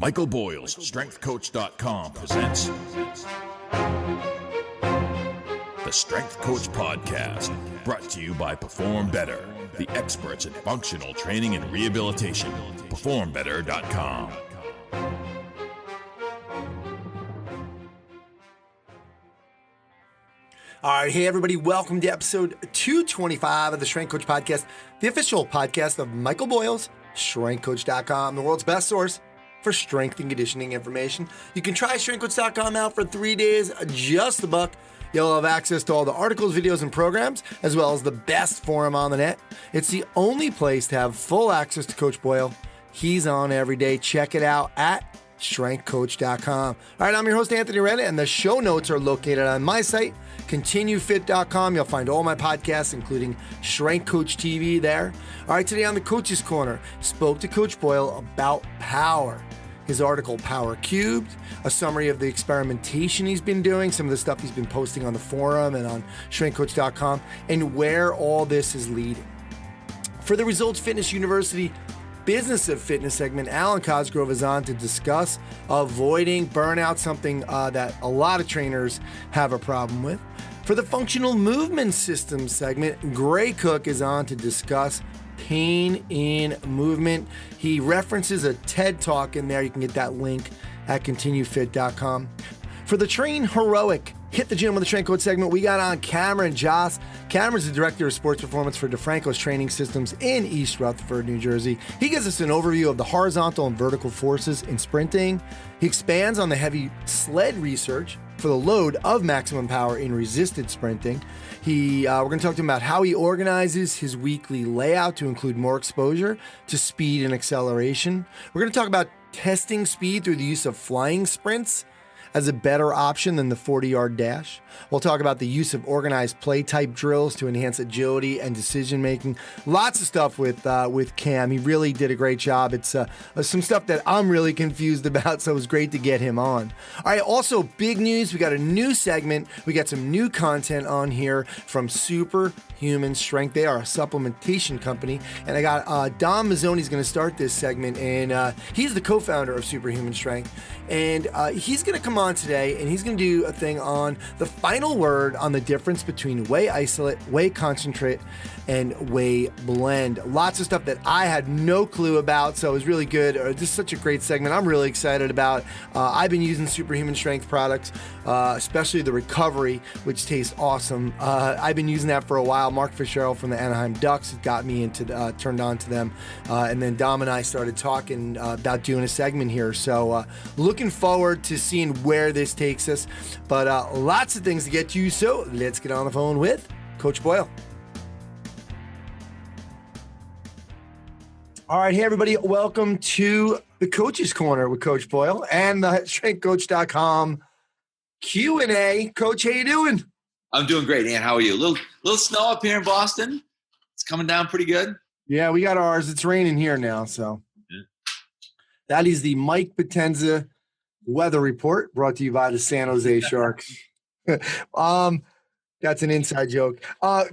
Michael Boyles, StrengthCoach.com presents the Strength Coach Podcast, brought to you by Perform Better, the experts in functional training and rehabilitation. PerformBetter.com. All right, hey everybody, welcome to episode 225 of the Strength Coach Podcast, the official podcast of Michael Boyles, StrengthCoach.com, the world's best source for strength and conditioning information. You can try StrengthCoach.com out for 3 days, just $1. You'll have access to all the articles, videos, and programs, as well as the best forum on the net. It's the only place to have full access to Coach Boyle. He's on every day. Check it out at StrengthCoach.com. All right, I'm your host, Anthony Renna, and the show notes are located on my site, ContinueFit.com. You'll find all my podcasts, including Strength Coach TV there. All right, today on the Coach's Corner, spoke to Coach Boyle about power. His article, Power Cubed, a summary of the experimentation he's been doing, some of the stuff he's been posting on the forum and on StrengthCoach.com, and where all this is leading. For the Results Fitness University Business of Fitness segment, Alan Cosgrove is on to discuss avoiding burnout, something that a lot of trainers have a problem with. For the Functional Movement Systems segment, Gray Cook is on to discuss pain in movement. He references a TED Talk in there. You can get that link at ContinueFit.com. For the Train Heroic Hit the Gym with the Strength Coach segment, we got on Cameron Josse. Cameron's the Director of Sports Performance for DeFranco's Training Systems in East Rutherford, New Jersey. He gives us an overview of the horizontal and vertical forces in sprinting. He expands on the heavy sled research for the load of maximum power in resisted sprinting. We're going to talk to him about how he organizes his weekly layout to include more exposure to speed and acceleration. We're going to talk about testing speed through the use of flying sprints as a better option than the 40-yard dash. We'll talk about the use of organized play type drills to enhance agility and decision making. Lots of stuff with Cam. He really did a great job. It's some stuff that I'm really confused about, so it was great to get him on. All right, also big news. We got a new segment. We got some new content on here from Superhuman Strength. They are a supplementation company, and I got Dom Mazzoni's going to start this segment, and he's the co-founder of Superhuman Strength, and he's going to come on today, and he's going to do a thing on the final word on the difference between whey isolate, whey concentrate, and whey blend. Lots of stuff that I had no clue about, so it was really good. This is such a great segment. I'm really excited about. I've been using Superhuman Strength products, especially the Recovery, which tastes awesome. I've been using that for a while. Mark Fitzgerald from the Anaheim Ducks got me turned on to them, and then Dom and I started talking about doing a segment here. So looking forward to seeing where this takes us, but lots of things to get to, so let's get on the phone with Coach Boyle. All right, hey everybody, welcome to the Coach's Corner with Coach Boyle and the StrengthCoach.com Q&A. Coach, how you doing? I'm doing great, Ann. How are you? Little snow up here in Boston. It's coming down pretty good. Yeah, we got ours. It's raining here now, so. Yeah. That is the Mike Potenza weather report brought to you by the San Jose Sharks. That's an inside joke.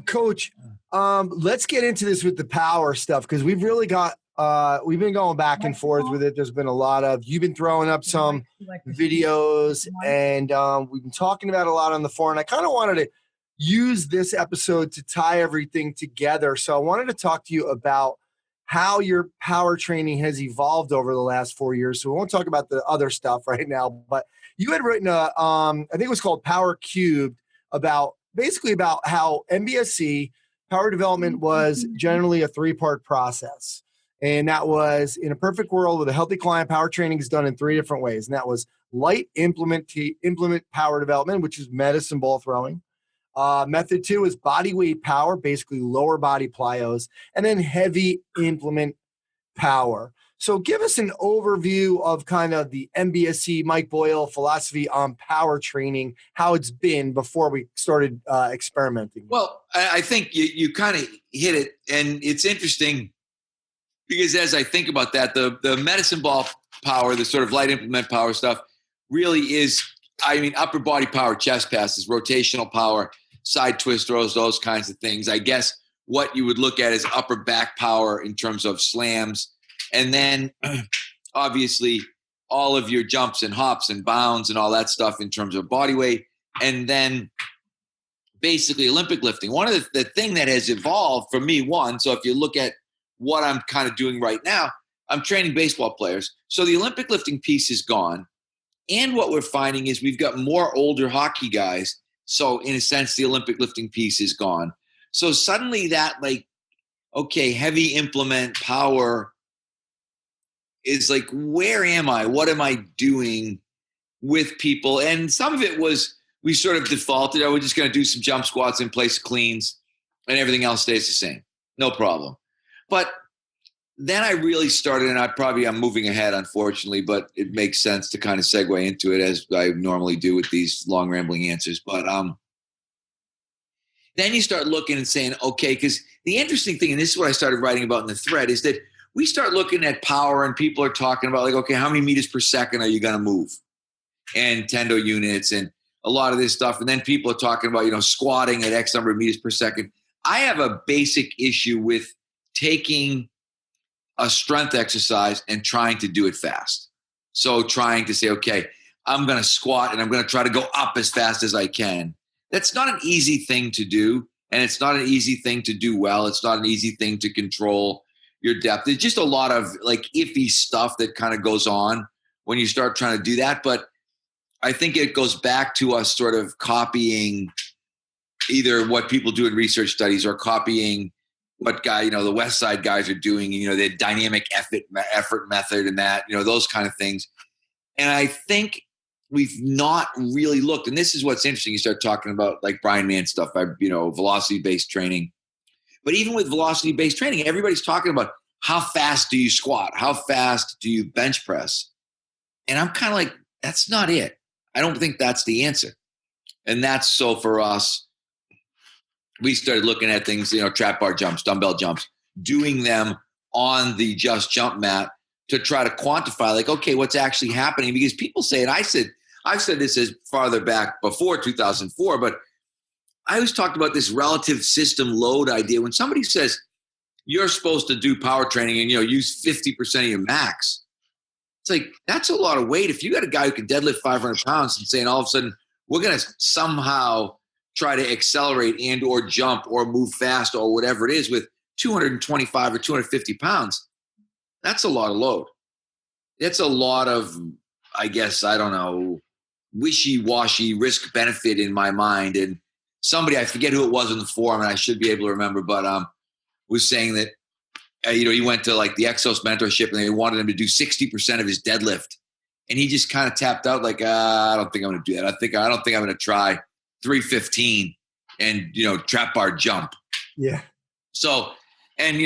Coach, let's get into this with the power stuff, because we've really got we've been going back and forth with it. There's been a lot of, you've been throwing up some videos, and we've been talking about a lot on the forum. I kind of wanted to use this episode to tie everything together. So I wanted to talk to you about how your power training has evolved over the last 4 years. So we won't talk about the other stuff right now, but you had written I think it was called Power Cubed, basically about how MBSC power development was generally a 3-part process. And that was, in a perfect world with a healthy client, power training is done in 3 different ways. And that was light implement power development, which is medicine ball throwing. Method 2 is body weight power, basically lower body plyos, and then heavy implement power. So give us an overview of kind of the MBSC Mike Boyle philosophy on power training, how it's been before we started experimenting. Well, I think you kind of hit it, and it's interesting because as I think about that, the medicine ball power, the sort of light implement power stuff really is, upper body power, chest passes, rotational power, side twist throws, those kinds of things. I guess what you would look at is upper back power in terms of slams. And then obviously all of your jumps and hops and bounds and all that stuff in terms of body weight. And then basically Olympic lifting. One of the thing that has evolved for me, so if you look at what I'm kind of doing right now, I'm training baseball players. So the Olympic lifting piece is gone. And what we're finding is we've got more older hockey guys. So in a sense, the Olympic lifting piece is gone. So suddenly that heavy implement power is like, where am I? What am I doing with people? And some of it was, we sort of defaulted. We're just going to do some jump squats in place of cleans and everything else stays the same. No problem. But then I really started, and I'm moving ahead, unfortunately, but it makes sense to kind of segue into it as I normally do with these long rambling answers. But then you start looking and saying, okay, because the interesting thing, and this is what I started writing about in the thread, is that we start looking at power and people are talking about okay, how many meters per second are you going to move? And tendo units and a lot of this stuff. And then people are talking about, squatting at X number of meters per second. I have a basic issue with taking a strength exercise and trying to do it fast. So trying to say, okay, I'm going to squat and I'm going to try to go up as fast as I can. That's not an easy thing to do. And it's not an easy thing to do well. It's not an easy thing to control your depth. There's just a lot of iffy stuff that kind of goes on when you start trying to do that. But I think it goes back to us sort of copying either what people do in research studies or copying what the West Side guys are doing, the dynamic effort method and that, those kind of things. And I think we've not really looked, and this is what's interesting. You start talking about Brian Mann stuff, velocity-based training. But even with velocity-based training, everybody's talking about how fast do you squat? How fast do you bench press? And I'm kind of that's not it. I don't think that's the answer. And that's so for us, we started looking at things, trap bar jumps, dumbbell jumps, doing them on the Just Jump mat to try to quantify okay, what's actually happening? Because people say, and I've said this as farther back before 2004, but I always talked about this relative system load idea. When somebody says you're supposed to do power training and, use 50% of your max, it's that's a lot of weight. If you got a guy who can deadlift 500 pounds and saying all of a sudden we're going to somehow try to accelerate and or jump or move fast or whatever it is with 225 or 250 pounds, that's a lot of load. It's a lot of, I guess, I don't know, wishy-washy risk benefit in my mind. And somebody, I forget who it was in the forum, and I should be able to remember, but was saying that, he went to the Exos mentorship and they wanted him to do 60% of his deadlift. And he just kind of tapped out I don't think I'm going to do that. I don't think I'm going to try 315 and, trap bar jump. Yeah. So, and,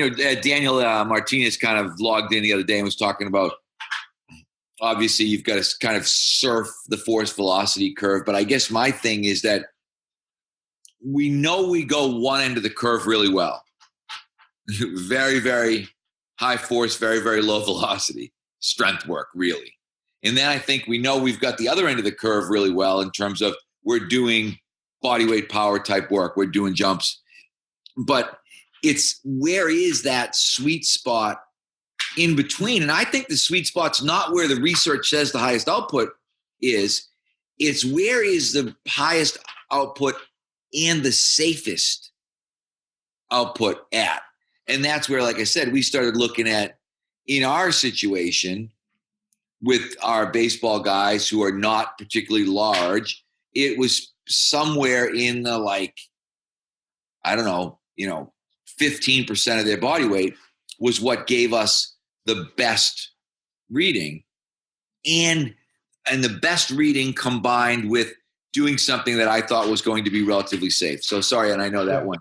Daniel Martinez kind of logged in the other day and was talking about, obviously you've got to kind of surf the force velocity curve. But I guess my thing is that we know we go one end of the curve really well. Very, very high force, very, very low velocity, strength work, really. And then I think we know we've got the other end of the curve really well in terms of we're doing body weight power type work. We're doing jumps. But it's where is that sweet spot in between? And I think the sweet spot's not where the research says the highest output is. It's where is the highest output and the safest output at. And that's where, like I said, we started looking at in our situation with our baseball guys who are not particularly large, it was somewhere in the 15% of their body weight was what gave us the best reading. And the best reading combined with doing something that I thought was going to be relatively safe. So sorry, and I know that one.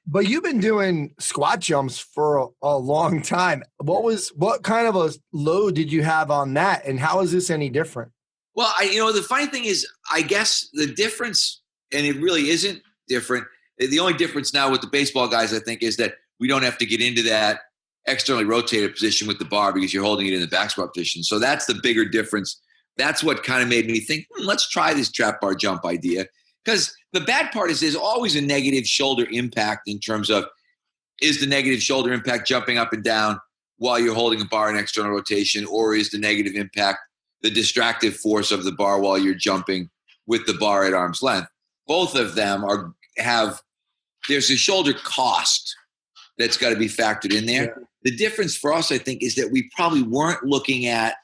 But you've been doing squat jumps for a long time. What kind of a load did you have on that? And how is this any different? Well, the funny thing is, I guess the difference, and it really isn't different. The only difference now with the baseball guys, I think, is that we don't have to get into that externally rotated position with the bar because you're holding it in the back squat position. So that's the bigger difference. That's what kind of made me think, let's try this trap bar jump idea. Because the bad part is there's always a negative shoulder impact in terms of, is the negative shoulder impact jumping up and down while you're holding a bar in external rotation, or is the negative impact the distractive force of the bar while you're jumping with the bar at arm's length. Both of them there's a shoulder cost that's got to be factored in there. Yeah. The difference for us, I think, is that we probably weren't looking at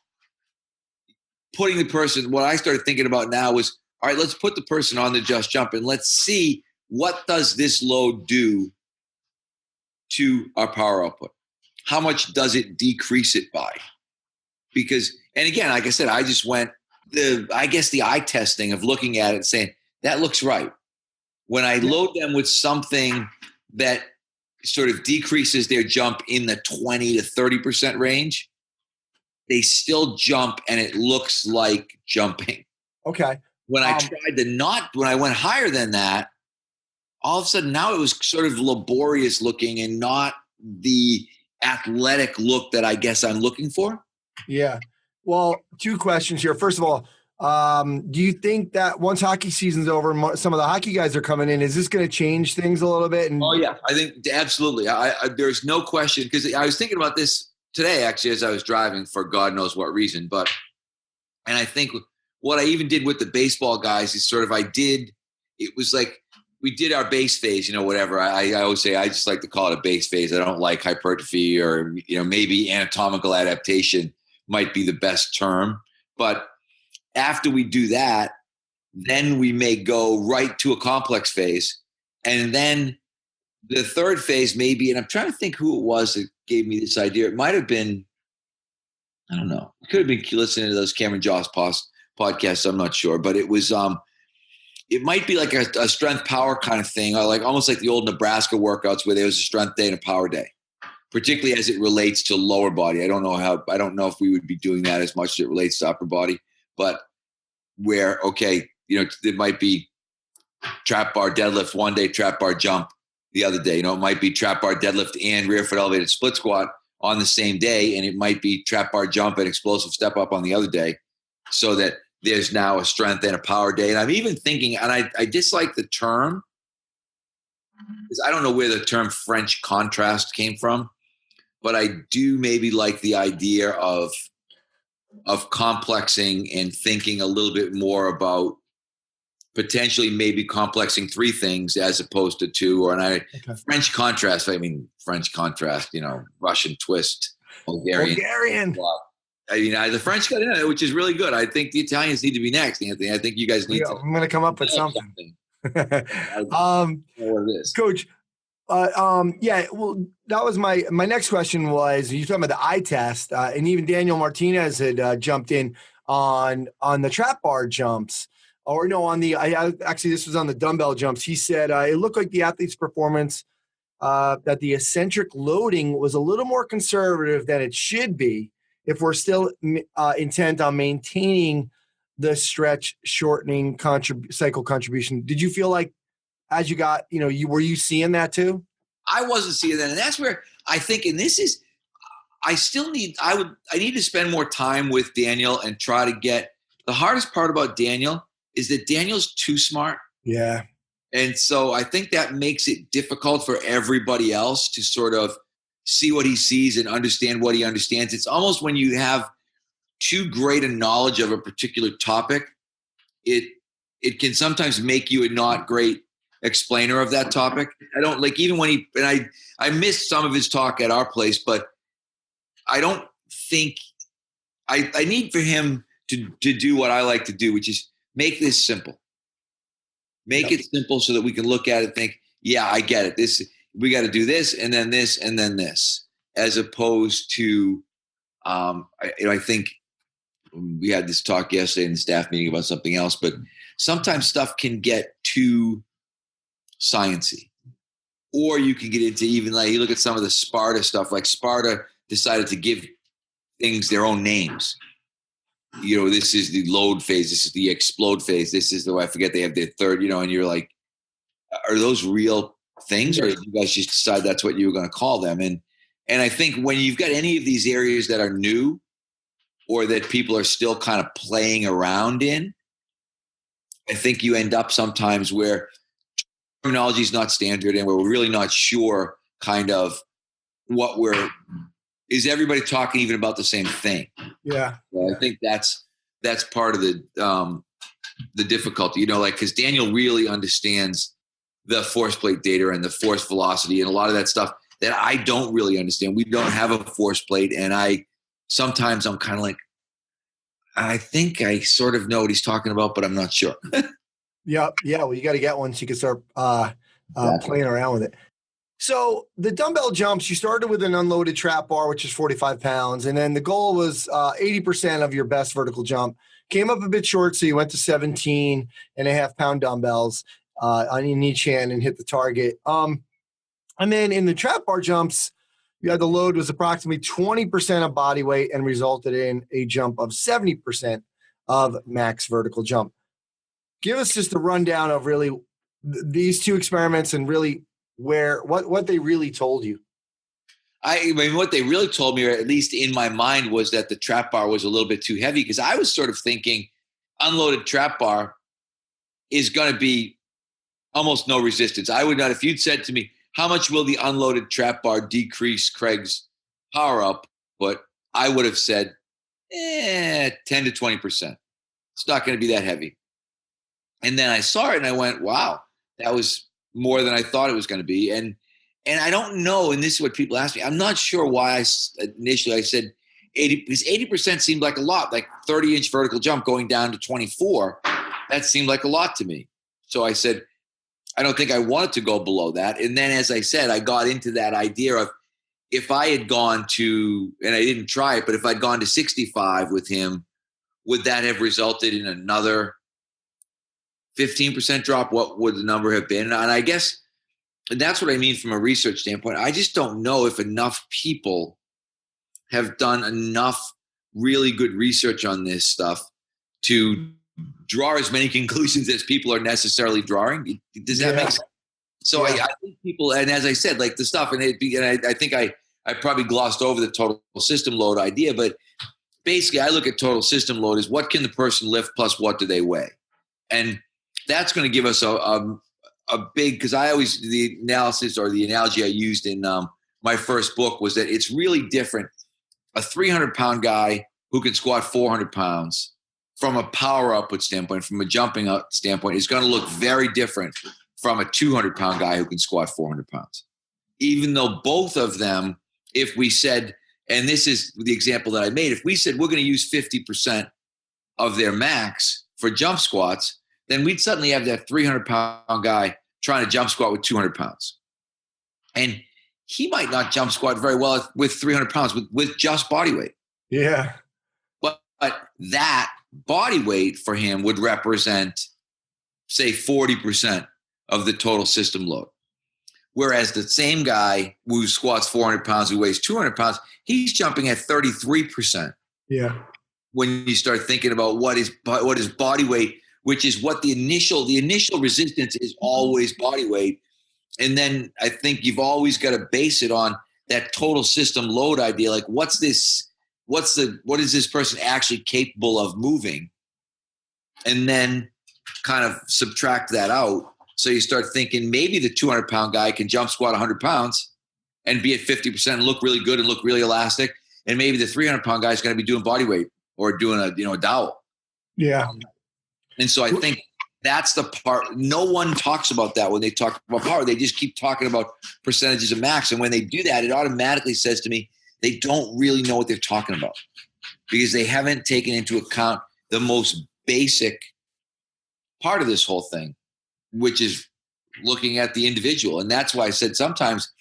putting the person. What I started thinking about now was, all right, let's put the person on the just jump and let's see what does this load do to our power output. How much does it decrease it by? Because, and again, like I said, I just went the eye testing of looking at it and saying, that looks right. When I load them with something that sort of decreases their jump in the 20 to 30% range, they still jump and it looks like jumping. Okay. When I when I went higher than that, all of a sudden now it was sort of laborious looking and not the athletic look that I guess I'm looking for. Yeah. Well, two questions here. First of all, do you think that once hockey season's over, some of the hockey guys are coming in, is this going to change things a little bit? Oh yeah, I think absolutely. There's no question, because I was thinking about this today, actually, as I was driving for God knows what reason. And I think what I even did with the baseball guys is sort of, it was like we did our base phase, whatever. I always say, I just like to call it a base phase. I don't like hypertrophy or, maybe anatomical adaptation might be the best term. But after we do that, then we may go right to a complex phase. And then the third phase maybe, and I'm trying to think who it was that gave me this idea. It might have been, I don't know. It could have been listening to those Cameron Josse podcasts. I'm not sure, but it was, it might be like a strength power kind of thing, or like almost like the old Nebraska workouts where there was a strength day and a power day, particularly as it relates to lower body. I don't know if we would be doing that as much as it relates to upper body, but where, okay, it might be trap bar deadlift one day, trap bar jump the other day. It might be trap bar deadlift and rear foot elevated split squat on the same day, and it might be trap bar jump and explosive step up on the other day, so that there's now a strength and a power day. And I'm even thinking, and I dislike the term, because I don't know where the term French contrast came from, but I do maybe like the idea of complexing and thinking a little bit more about potentially maybe complexing three things as opposed to two. French contrast, Russian twist, Bulgarian. The French got in it, which is really good. I think the Italians need to be next, Anthony. I think you guys need to. I'm going to come up with something. What it is. Coach, yeah, well, that was my next question was, you talking about the eye test, and even Daniel Martinez had jumped in on the trap bar jumps, or no, on the, actually this was on the dumbbell jumps. He said it looked like the athlete's performance, that the eccentric loading was a little more conservative than it should be if we're still intent on maintaining the stretch shortening cycle contribution. Did you feel like, as you got, were you seeing that too? I wasn't seeing that. And that's where I think, and this is, I need to spend more time with Daniel and try to get, the hardest part about Daniel is that Daniel's too smart. Yeah. And so I think that makes it difficult for everybody else to sort of see what he sees and understand what he understands. It's almost when you have too great a knowledge of a particular topic, it can sometimes make you a not great explainer of that topic. I don't like, even when I missed some of his talk at our place, but I don't think I need for him to do what I like to do, which is make this simple. Make it simple so that we can look at it and think, yeah, I get it. We got to do this and then this and then this, as opposed to, I think we had this talk yesterday in the staff meeting about something else, but sometimes stuff can get too sciencey, or you can get into, even like, you look at some of the Sparta stuff, like Sparta decided to give things their own names. This is the load phase, this is the explode phase, this is I forget, they have their third, and you're like, are those real things, or did you guys just decide that's what you were going to call them? And I think when you've got any of these areas that are new, or that people are still kind of playing around in, I think you end up sometimes where terminology is not standard and we're really not sure kind of is everybody talking even about the same thing? Yeah. So I think that's that's part of the difficulty, you know, like, because Daniel really understands the force plate data and the force velocity and a lot of that stuff that I don't really understand. We don't have a force plate, and sometimes I'm kind of like, I think I sort of know what he's talking about, but I'm not sure. Yeah. Well, you got to get one so you can start playing around with it. So the dumbbell jumps, you started with an unloaded trap bar, which is 45 pounds. And then the goal was 80% of your best vertical jump. Came up a bit short, so you went to 17.5-pound dumbbells on each hand and hit the target. And then in the trap bar jumps, you had the load was approximately 20% of body weight and resulted in a jump of 70% of max vertical jump. Give us just a rundown of really these two experiments and really what they really told you. I mean, what they really told me, or at least in my mind, was that the trap bar was a little bit too heavy, because I was sort of thinking unloaded trap bar is going to be almost no resistance. I would not, if you'd said to me, how much will the unloaded trap bar decrease Craig's power output? I would have said, 10 to 20%. It's not going to be that heavy. And then I saw it and I went, wow, that was more than I thought it was going to be. And I don't know, and this is what people ask me, I'm not sure why initially I said 80, because 80% seemed like a lot, like 30-inch vertical jump going down to 24. That seemed like a lot to me. So I said, I don't think I wanted to go below that. And then, as I said, I got into that idea of, if I had gone to, and I didn't try it, but if I'd gone to 65 with him, would that have resulted in another 15% drop? What would the number have been? And I guess, and that's what I mean from a research standpoint. I just don't know if enough people have done enough really good research on this stuff to draw as many conclusions as people are necessarily drawing. Does that make sense? So I think people, and as I said, like the stuff, and I think I probably glossed over the total system load idea, but basically I look at total system load as what can the person lift plus what do they weigh? And that's going to give us a big, because the analysis or the analogy I used in my first book was that it's really different. A 300-pound guy who can squat 400 pounds from a power output standpoint, from a jumping out standpoint, is going to look very different from a 200-pound guy who can squat 400 pounds. Even though both of them, if we said, and this is the example that I made, if we said we're going to use 50% of their max for jump squats, then we'd suddenly have that 300-pound guy trying to jump squat with 200 pounds. And he might not jump squat very well with 300 pounds with just body weight. Yeah. But that body weight for him would represent, say, 40% of the total system load. Whereas the same guy who squats 400 pounds, who weighs 200 pounds, he's jumping at 33%. Yeah. When you start thinking about what is body weight, which is what the initial resistance is always body weight. And then I think you've always got to base it on that total system load idea. Like, what is this person actually capable of moving? And then kind of subtract that out. So you start thinking maybe the 200-pound guy can jump squat 100 pounds and be at 50% and look really good and look really elastic. And maybe the 300-pound guy is going to be doing body weight or doing a dowel. Yeah. And so I think that's the part. No one talks about that when they talk about power. They just keep talking about percentages of max. And when they do that, it automatically says to me, they don't really know what they're talking about, because they haven't taken into account the most basic part of this whole thing, which is looking at the individual. And that's why I said sometimes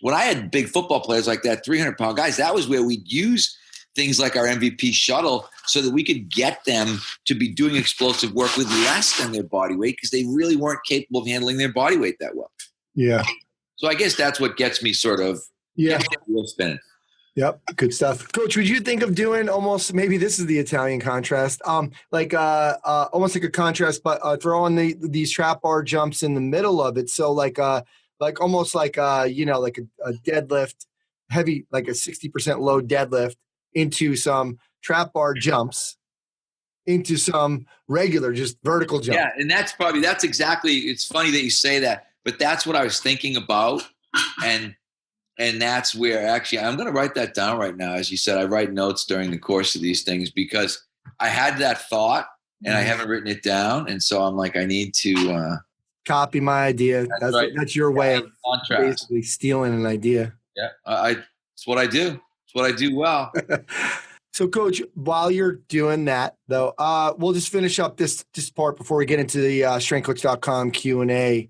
when I had big football players like that, 300-pound guys, that was where we'd use things like our MVP shuttle so that we could get them to be doing explosive work with less than their body weight, because they really weren't capable of handling their body weight that well. Yeah. So I guess that's what gets me sort of spinning. Yep. Good stuff. Coach, would you think of doing almost, maybe this is the Italian contrast, almost like a contrast, but throwing these trap bar jumps in the middle of it. So almost like a deadlift, heavy, like a 60% load deadlift into some trap bar jumps, into some regular, just vertical jump. Yeah. And that's exactly, it's funny that you say that, but that's what I was thinking about. And that's where actually I'm going to write that down right now. As you said, I write notes during the course of these things, because I had that thought and I haven't written it down. And so I'm like, I need to copy my idea. That's right. That's your way of contrast. basically stealing an idea. Yeah. It's what I do. It's what I do well. So, Coach, while you're doing that, though, we'll just finish up this part before we get into the strengthcoach.com Q&A.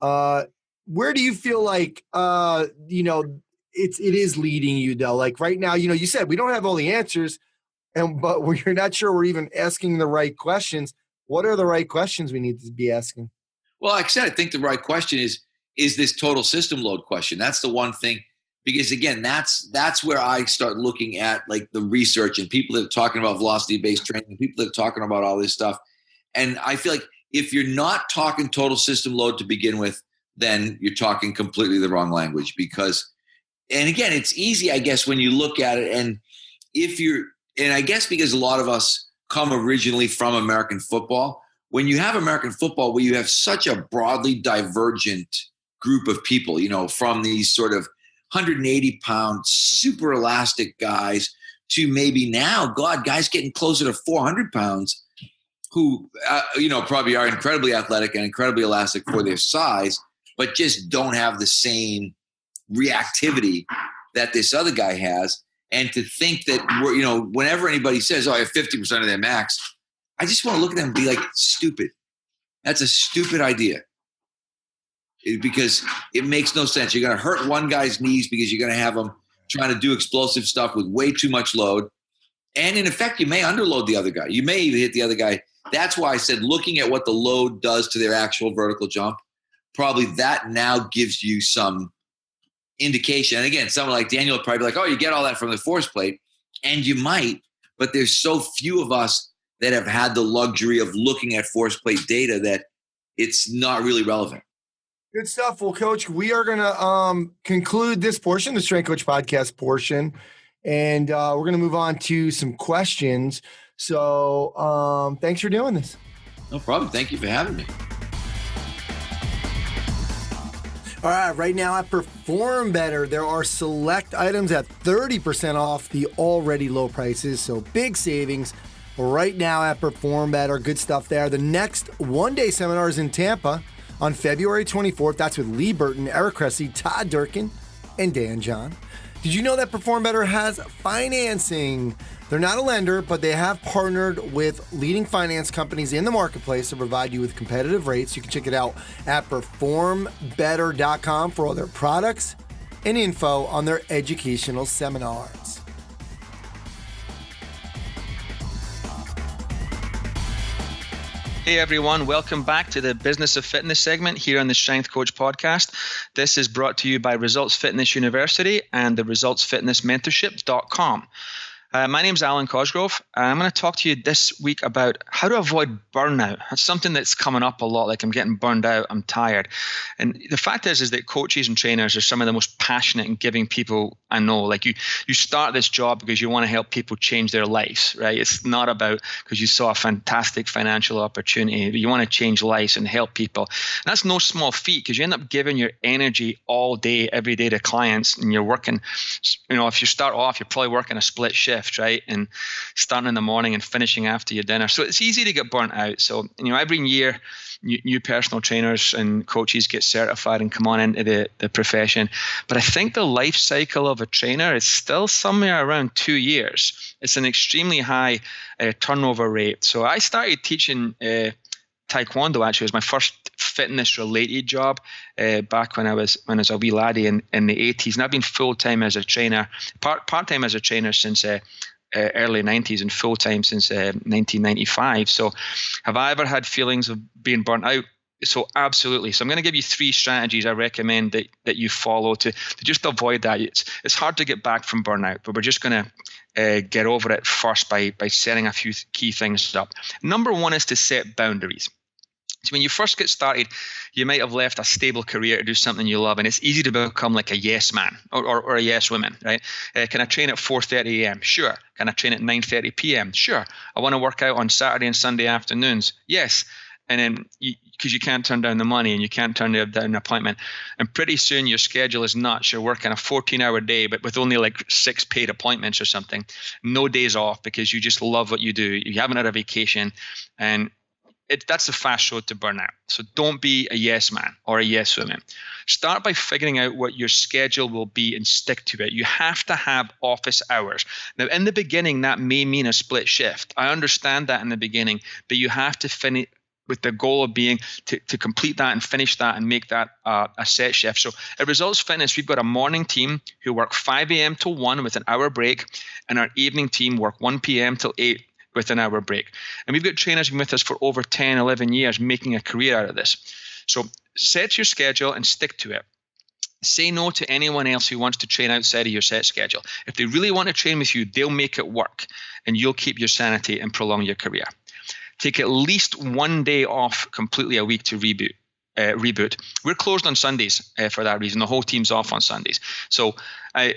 Where do you feel like, it is leading you, though? Like right now, you said we don't have all the answers, but we're not sure we're even asking the right questions. What are the right questions we need to be asking? Well, like I said, I think the right question is this total system load question. That's the one thing. Because again, that's where I start looking at like the research and people that are talking about velocity-based training, people that are talking about all this stuff. And I feel like if you're not talking total system load to begin with, then you're talking completely the wrong language. And again, it's easy, I guess, when you look at it. And I guess because a lot of us come originally from American football, when you have American football where you have such a broadly divergent group of people, from these sort of 180-pound, super elastic guys to maybe now, guys getting closer to 400 pounds who, probably are incredibly athletic and incredibly elastic for their size, but just don't have the same reactivity that this other guy has. And to think that, whenever anybody says, I have 50% of their max, I just want to look at them and be like, stupid. That's a stupid idea. Because it makes no sense. You're going to hurt one guy's knees because you're going to have him trying to do explosive stuff with way too much load. And in effect, you may underload the other guy. You may even hit the other guy. That's why I said looking at what the load does to their actual vertical jump, probably that now gives you some indication. And again, someone like Daniel would probably be like, you get all that from the force plate. And you might, but there's so few of us that have had the luxury of looking at force plate data that it's not really relevant. Good stuff. Well, Coach, we are going to conclude this portion, the Strength Coach podcast portion, and we're going to move on to some questions. So thanks for doing this. No problem. Thank you for having me. All right. Right now at Perform Better, there are select items at 30% off the already low prices. So big savings right now at Perform Better. Good stuff there. The next one-day seminar is in Tampa on February 24th. That's with Lee Burton, Eric Cressy, Todd Durkin, and Dan John. Did you know that Perform Better has financing? They're not a lender, but they have partnered with leading finance companies in the marketplace to provide you with competitive rates. You can check it out at performbetter.com for all their products and info on their educational seminars. Hey everyone, welcome back to the Business of Fitness segment here on the Strength Coach podcast. This is brought to you by Results Fitness University and the resultsfitnessmentorship.com. My name's Alan Cosgrove. I'm going to talk to you this week about how to avoid burnout. That's something that's coming up a lot. Like, I'm getting burned out, I'm tired. And the fact is that coaches and trainers are some of the most passionate and giving people I know. Like, you start this job because you want to help people change their lives, right? It's not about because you saw a fantastic financial opportunity. You want to change lives and help people. And that's no small feat, because you end up giving your energy all day, every day to clients, and you're working, if you start off, you're probably working a split shift, right? And starting in the morning and finishing after your dinner. So it's easy to get burnt out. So, every year, new personal trainers and coaches get certified and come on into the profession. But I think the life cycle of a trainer is still somewhere around 2 years. It's an extremely high turnover rate. So I started teaching Taekwondo, actually. It was my first fitness-related job back when I was a wee laddie in the 80s. And I've been full-time as a trainer, part-time as a trainer since early 90s and full-time since 1995. So have I ever had feelings of being burnt out? So absolutely. So I'm going to give you 3 strategies I recommend that you follow to just avoid that. It's hard to get back from burnout, but we're just going to get over it first by setting a few key things up. Number 1 is to set boundaries. So when you first get started, you might have left a stable career to do something you love, and it's easy to become like a yes man or a yes woman, right? Can I train at 4:30 a.m.? Sure. Can I train at 9:30 p.m.? Sure. I want to work out on Saturday and Sunday afternoons. Yes. And then because you can't turn down the money and you can't turn down an appointment, and pretty soon your schedule is nuts. You're working a 14-hour day, but with only like 6 paid appointments or something, no days off because you just love what you do. You haven't had a vacation, and that's a fast road to burnout. So don't be a yes man or a yes woman. Start by figuring out what your schedule will be and stick to it. You have to have office hours. Now, in the beginning, that may mean a split shift. I understand that in the beginning, but you have to finish with the goal of being to complete that and finish that and make that a set shift. So at Results Fitness, we've got a morning team who work 5 a.m. till 1 with an hour break, and our evening team work 1 p.m. till 8 with an hour break. And we've got trainers with us for over 10, 11 years making a career out of this. So set your schedule and stick to it. Say no to anyone else who wants to train outside of your set schedule. If they really want to train with you, they'll make it work, and you'll keep your sanity and prolong your career. Take at least 1 day off completely a week to reboot. We're closed on Sundays for that reason. The whole team's off on Sundays. So I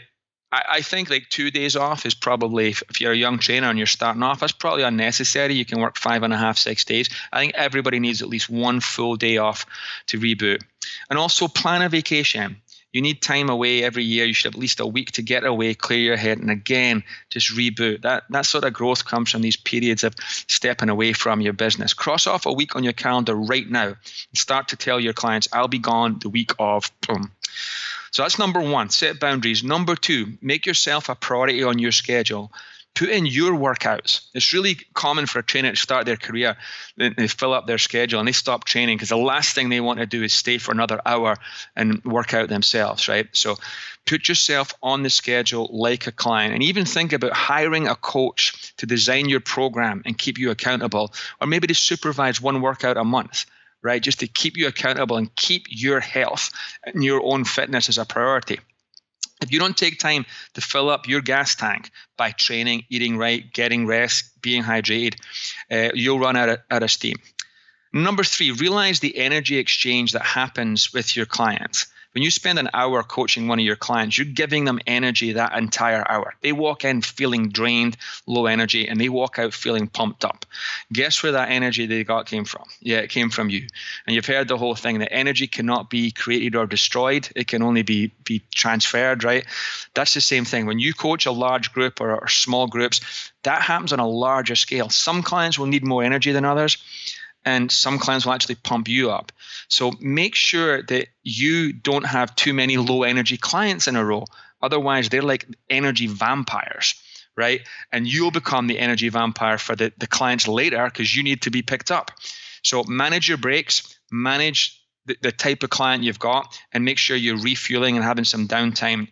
think like 2 days off is probably, if you're a young trainer and you're starting off, that's probably unnecessary. You can work 5.5, 6 days. I think everybody needs at least 1 full day off to reboot. And also plan a vacation. You need time away every year. You should have at least a week to get away, clear your head, and again, just reboot. That sort of growth comes from these periods of stepping away from your business. Cross off a week on your calendar right now and start to tell your clients, I'll be gone the week of boom. So that's number 1, set boundaries. Number 2, make yourself a priority on your schedule. Put in your workouts. It's really common for a trainer to start their career, they fill up their schedule and they stop training because the last thing they want to do is stay for another hour and work out themselves, right? So put yourself on the schedule like a client, and even think about hiring a coach to design your program and keep you accountable, or maybe to supervise 1 workout a month, right? Just to keep you accountable and keep your health and your own fitness as a priority. If you don't take time to fill up your gas tank by training, eating right, getting rest, being hydrated, you'll run out of steam. Number 3, realize the energy exchange that happens with your clients. When you spend an hour coaching one of your clients, you're giving them energy that entire hour. They walk in feeling drained, low energy, and they walk out feeling pumped up. Guess where that energy they got came from? Yeah, it came from you. And you've heard the whole thing that energy cannot be created or destroyed. It can only be transferred, right? That's the same thing. When you coach a large group or small groups, that happens on a larger scale. Some clients will need more energy than others, and some clients will actually pump you up. So make sure that you don't have too many low energy clients in a row. Otherwise, they're like energy vampires, right? And you'll become the energy vampire for the clients later because you need to be picked up. So manage your breaks, manage the type of client you've got, and make sure you're refueling and having some downtime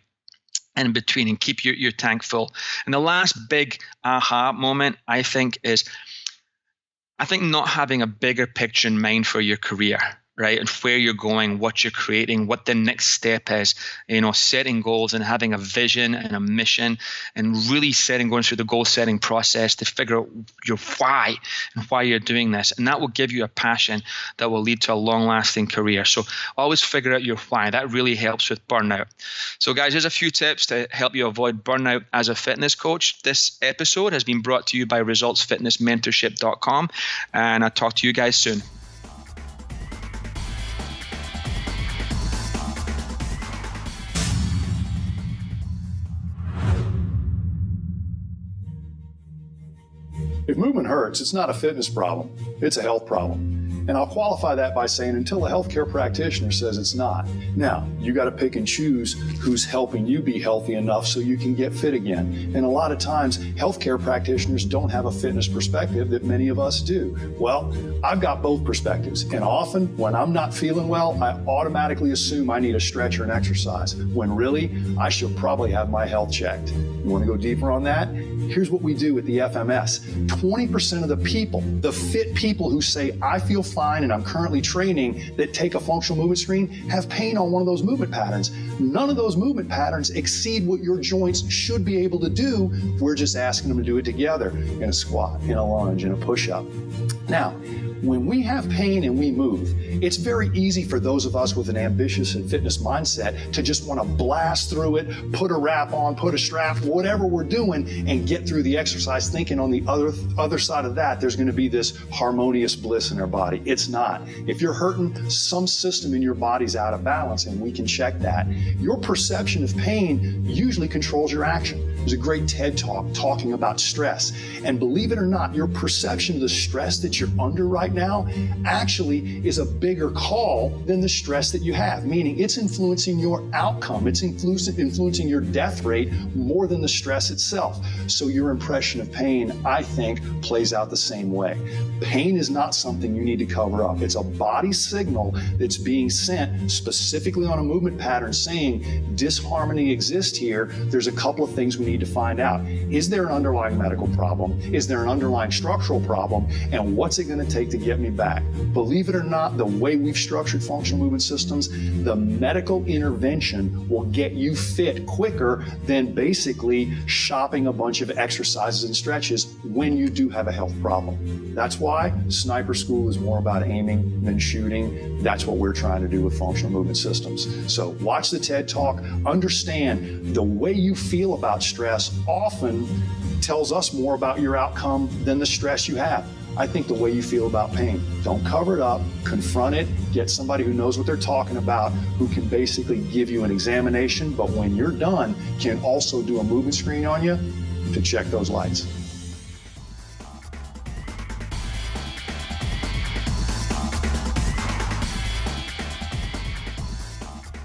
in between, and keep your tank full. And the last big aha moment, I think not having a bigger picture in mind for your career, right? And where you're going, what you're creating, what the next step is, setting goals and having a vision and a mission, and really going through the goal setting process to figure out your why and why you're doing this. And that will give you a passion that will lead to a long lasting career. So always figure out your why. That really helps with burnout. So guys, here's a few tips to help you avoid burnout as a fitness coach. This episode has been brought to you by resultsfitnessmentorship.com, and I'll talk to you guys soon. If movement hurts, it's not a fitness problem, it's a health problem. And I'll qualify that by saying until a healthcare practitioner says it's not. Now, you got to pick and choose who's helping you be healthy enough so you can get fit again. And a lot of times, healthcare practitioners don't have a fitness perspective that many of us do. Well, I've got both perspectives. And often, when I'm not feeling well, I automatically assume I need a stretch or an exercise, when really, I should probably have my health checked. You want to go deeper on that? Here's what we do at the FMS. 20% of the people, the fit people who say, I feel fine and I'm currently training, that take a functional movement screen, have pain on one of those movement patterns. None of those movement patterns exceed what your joints should be able to do. We're just asking them to do it together in a squat, in a lunge, in a push-up. Now, when we have pain and we move, it's very easy for those of us with an ambitious and fitness mindset to just want to blast through it, put a wrap on, put a strap, whatever we're doing, and get through the exercise thinking on the other side of that, there's going to be this harmonious bliss in our body. It's not. If you're hurting, some system in your body's out of balance, and we can check that. Your perception of pain usually controls your action. There's a great TED Talk talking about stress. And believe it or not, your perception of the stress that you're under right now actually is a bigger call than the stress that you have, meaning it's influencing your outcome. It's influencing your death rate more than the stress itself. So your impression of pain, I think, plays out the same way. Pain is not something you need to cover up. It's a body signal that's being sent specifically on a movement pattern saying disharmony exists here. There's a couple of things we need to find out. Is there an underlying medical problem? Is there an underlying structural problem? And what's it going to take to get me back? Believe it or not, the way we've structured functional movement systems, the medical intervention will get you fit quicker than basically shopping a bunch of exercises and stretches when you do have a health problem. That's why sniper school is more about aiming than shooting. That's what we're trying to do with functional movement systems. So watch the TED Talk, understand the way you feel about stress often tells us more about your outcome than the stress you have. I think the way you feel about pain, don't cover it up, confront it, get somebody who knows what they're talking about, who can basically give you an examination, but when you're done, can also do a movement screen on you to check those lights.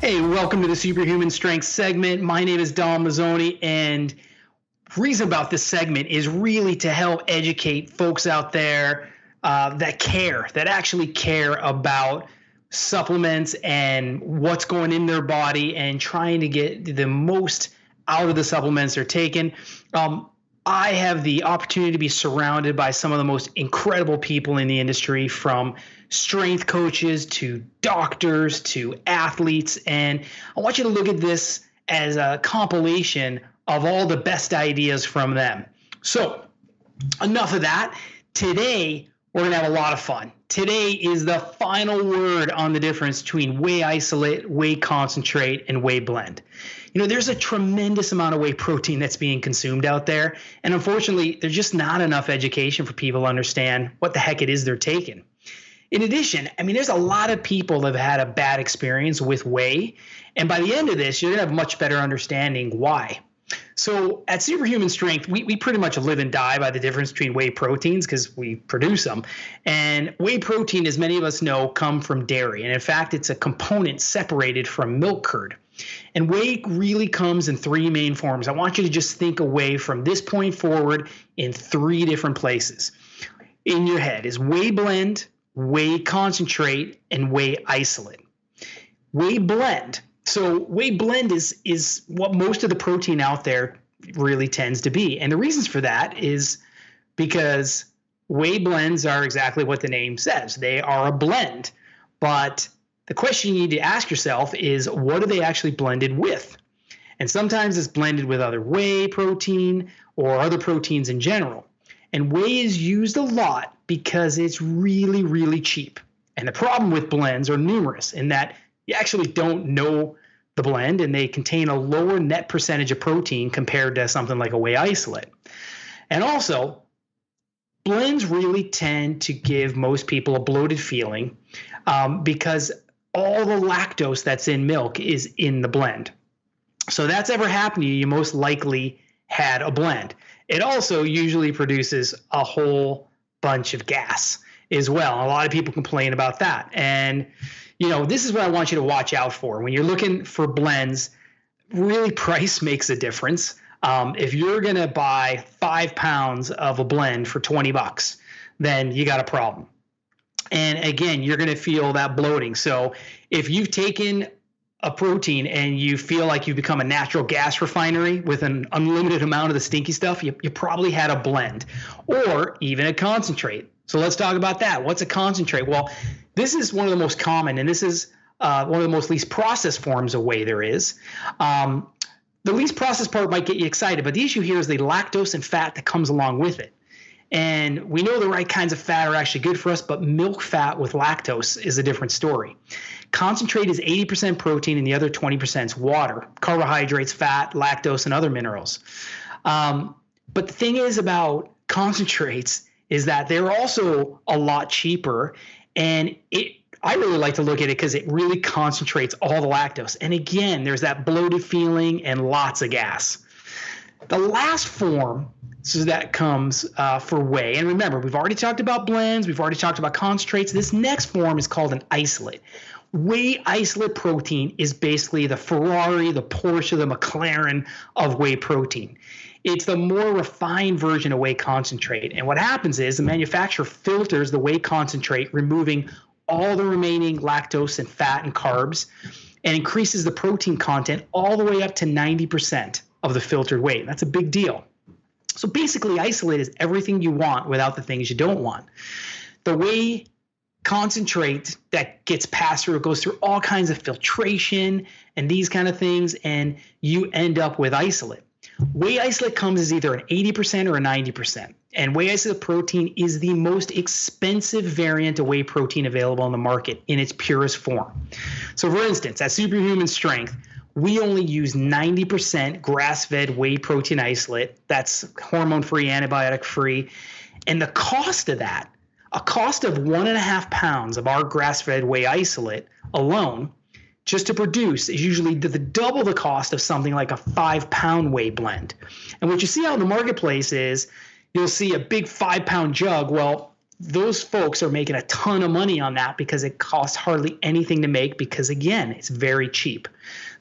Hey, welcome to the Superhuman Strength segment. My name is Dom Mazzoni, and the reason about this segment is really to help educate folks out there that actually care about supplements and what's going in their body and trying to get the most out of the supplements they're taking. I have the opportunity to be surrounded by some of the most incredible people in the industry, from strength coaches to doctors to athletes. And I want you to look at this as a compilation of all the best ideas from them. So enough of that. Today, we're going to have a lot of fun. Today is the final word on the difference between whey isolate, whey concentrate, and whey blend. You know, there's a tremendous amount of whey protein that's being consumed out there. And unfortunately, there's just not enough education for people to understand what the heck it is they're taking. In addition, I mean, there's a lot of people that have had a bad experience with whey. And by the end of this, you're going to have a much better understanding why. So at Superhuman Strength, we pretty much live and die by the difference between whey proteins because we produce them. And whey protein, as many of us know, come from dairy. And in fact, it's a component separated from milk curd. And whey really comes in three main forms. I want you to just think of whey from this point forward in three different places. In your head is whey blend, whey concentrate, and whey isolate. Whey blend. So whey blend is what most of the protein out there really tends to be. And the reasons for that is because whey blends are exactly what the name says. They are a blend. But the question you need to ask yourself is, what are they actually blended with? And sometimes it's blended with other whey protein or other proteins in general. And whey is used a lot because it's really, really cheap. And the problem with blends are numerous in that you actually don't know the blend, and they contain a lower net percentage of protein compared to something like a whey isolate. And also, blends really tend to give most people a bloated feeling because all the lactose that's in milk is in the blend. So if that's ever happened to you, you most likely had a blend. It also usually produces a whole bunch of gas as well. A lot of people complain about that. And you know, this is what I want you to watch out for. When you're looking for blends, really price makes a difference. If you're going to buy 5 pounds of a blend for $20, then you got a problem. And again, you're going to feel that bloating. So if you've taken a protein and you feel like you've become a natural gas refinery with an unlimited amount of the stinky stuff, you probably had a blend or even a concentrate. So let's talk about that. What's a concentrate? Well, this is one of the most common, and this is one of the most least processed forms of whey there is. The least processed part might get you excited, but the issue here is the lactose and fat that comes along with it. And we know the right kinds of fat are actually good for us, but milk fat with lactose is a different story. Concentrate is 80% protein and the other 20% is water, carbohydrates, fat, lactose, and other minerals. But the thing is about concentrates is that they're also a lot cheaper, and I really like to look at it because it really concentrates all the lactose. And again, there's that bloated feeling and lots of gas. The last form that comes for whey, and remember, we've already talked about blends, we've already talked about concentrates. This next form is called an isolate. Whey isolate protein is basically the Ferrari, the Porsche, the McLaren of whey protein. It's the more refined version of whey concentrate. And what happens is the manufacturer filters the whey concentrate, removing all the remaining lactose and fat and carbs, and increases the protein content all the way up to 90% of the filtered whey. That's a big deal. So basically, isolate is everything you want without the things you don't want. The whey concentrate that gets passed through, it goes through all kinds of filtration and these kind of things, and you end up with isolate. Whey isolate comes as either an 80% or a 90%. And whey isolate protein is the most expensive variant of whey protein available on the market in its purest form. So for instance, at Superhuman Strength, we only use 90% grass-fed whey protein isolate. That's hormone-free, antibiotic-free. And the cost of that, a cost of 1.5 pounds of our grass-fed whey isolate alone, just to produce, is usually double the cost of something like a 5-pound whey blend. And what you see out in the marketplace is you'll see a big 5-pound jug. Well, those folks are making a ton of money on that because it costs hardly anything to make because, again, it's very cheap.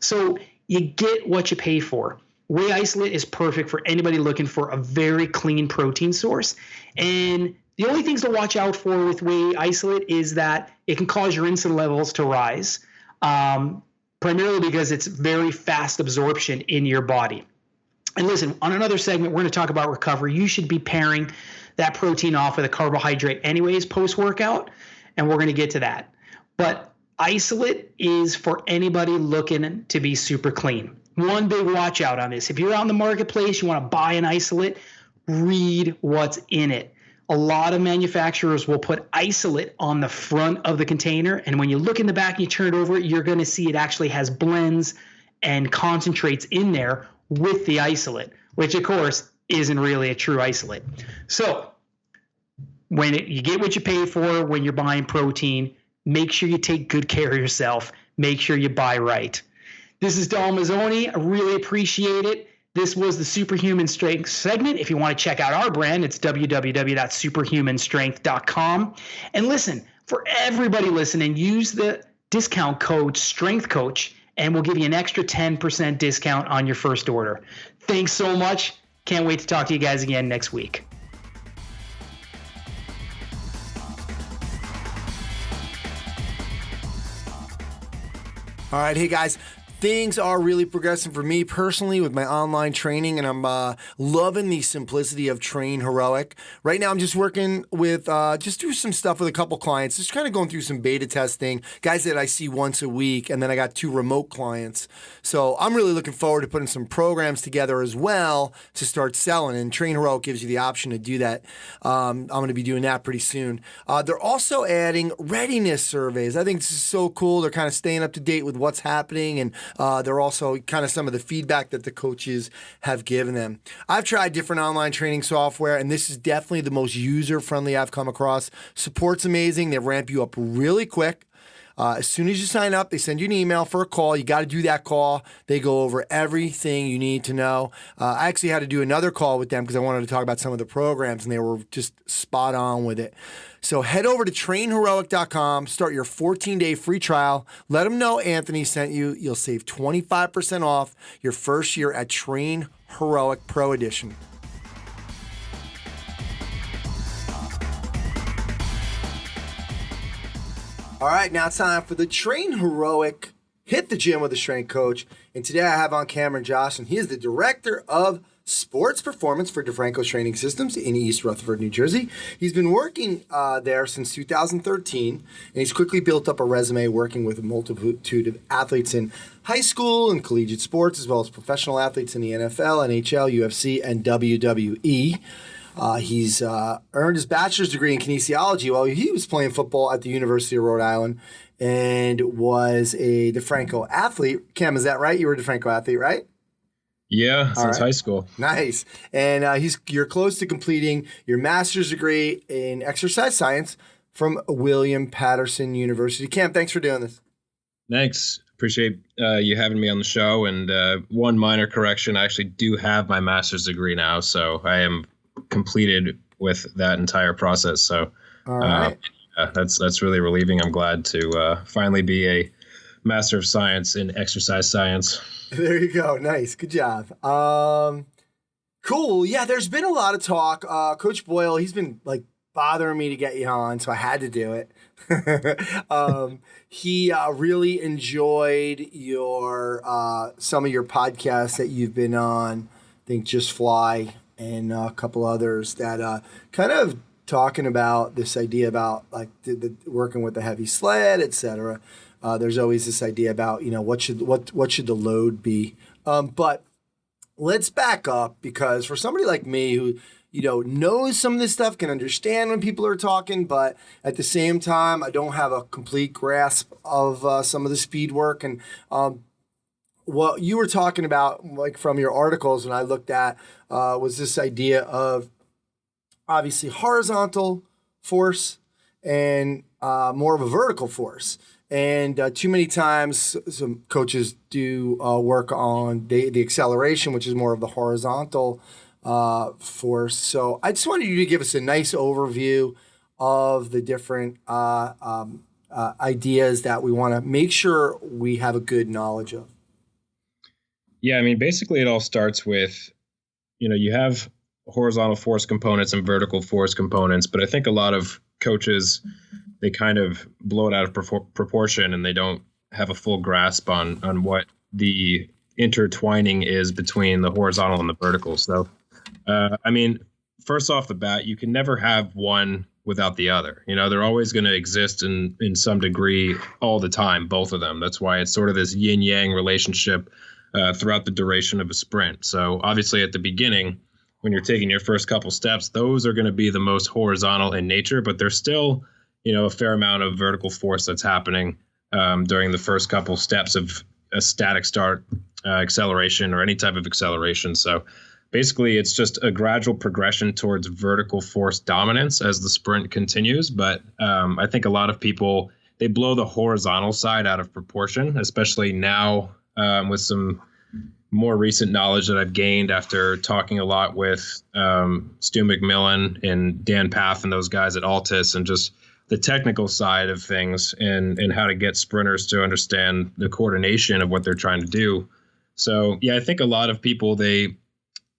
So you get what you pay for. Whey isolate is perfect for anybody looking for a very clean protein source. And the only things to watch out for with whey isolate is that it can cause your insulin levels to rise, primarily because it's very fast absorption in your body. And listen, on another segment, we're going to talk about recovery. You should be pairing that protein off with a carbohydrate anyways post-workout, and we're going to get to that. But isolate is for anybody looking to be super clean. One big watch out on this. If you're out in the marketplace, you want to buy an isolate, read what's in it. A lot of manufacturers will put isolate on the front of the container, and when you look in the back and you turn it over, you're going to see it actually has blends and concentrates in there with the isolate, which of course isn't really a true isolate. So when you get what you pay for when you're buying protein, make sure you take good care of yourself. Make sure you buy right. This is Dom Mazzoni. I really appreciate it. This was the Superhuman Strength segment. If you want to check out our brand, it's www.superhumanstrength.com. And listen, for everybody listening, use the discount code STRENGTHCOACH, and we'll give you an extra 10% discount on your first order. Thanks so much. Can't wait to talk to you guys again next week. All right, hey guys. Things are really progressing for me personally with my online training, and I'm loving the simplicity of Train Heroic. Right now, I'm just working with, just do some stuff with a couple clients, just kind of going through some beta testing, guys that I see once a week, and then I got 2 remote clients. So I'm really looking forward to putting some programs together as well to start selling, and Train Heroic gives you the option to do that. I'm going to be doing that pretty soon. They're also adding readiness surveys. I think this is so cool. They're kind of staying up to date with what's happening, and they're also kind of some of the feedback that the coaches have given them. I've tried different online training software, and this is definitely the most user-friendly I've come across. Support's amazing. They ramp you up really quick. As soon as you sign up, they send you an email for a call. You got to do that call. They go over everything you need to know. I actually had to do another call with them because I wanted to talk about some of the programs, and they were just spot on with it. So head over to trainheroic.com, start your 14-day free trial. Let them know Anthony sent you. You'll save 25% off your first year at Train Heroic Pro Edition. All right, now it's time for the Train Heroic Hit the Gym with a Strength Coach. And today I have on camera Josse, and he is the Director of Sports Performance for DeFranco's Training Systems in East Rutherford, New Jersey. He's been working there since 2013, and he's quickly built up a resume working with a multitude of athletes in high school and collegiate sports, as well as professional athletes in the NFL, NHL, UFC, and WWE. He's earned his bachelor's degree in kinesiology while he was playing football at the University of Rhode Island and was a DeFranco athlete. Cam, is that right? You were a DeFranco athlete, right? Yeah, since high school. Nice. And you're close to completing your master's degree in exercise science from William Patterson University. Cam, thanks for doing this. Thanks. Appreciate you having me on the show. And one minor correction, I actually do have my master's degree now, so I am completed with that entire process. So all right. That's really relieving. I'm glad to finally be a Master of Science in exercise science. There you go. Nice. Good job. Cool. Yeah, there's been a lot of talk. Coach Boyle, he's been like bothering me to get you on, so I had to do it. He really enjoyed your some of your podcasts that you've been on. I think Just Fly and a couple others that kind of talking about this idea about like the working with the heavy sled, etc. There's always this idea about what should the load be, but let's back up, because for somebody like me who knows some of this stuff, can understand when people are talking, but at the same time I don't have a complete grasp of some of the speed work. And what you were talking about, like from your articles when I looked at, was this idea of obviously horizontal force and more of a vertical force. And too many times some coaches do work on the acceleration, which is more of the horizontal force. So I just wanted you to give us a nice overview of the different ideas that we want to make sure we have a good knowledge of. Yeah, I mean, basically it all starts with, you have horizontal force components and vertical force components, but I think a lot of coaches, they kind of blow it out of proportion, and they don't have a full grasp on what the intertwining is between the horizontal and the vertical. So, I mean, first off the bat, you can never have one without the other. They're always going to exist in some degree all the time, both of them. That's why it's sort of this yin-yang relationship throughout the duration of a sprint. So obviously at the beginning, when you're taking your first couple steps, those are going to be the most horizontal in nature, but there's still, a fair amount of vertical force that's happening during the first couple steps of a static start acceleration or any type of acceleration. So basically it's just a gradual progression towards vertical force dominance as the sprint continues. But I think a lot of people, they blow the horizontal side out of proportion, especially now with some more recent knowledge that I've gained after talking a lot with Stu McMillan and Dan Path and those guys at Altus, and just the technical side of things and how to get sprinters to understand the coordination of what they're trying to do. So, yeah, I think a lot of people, they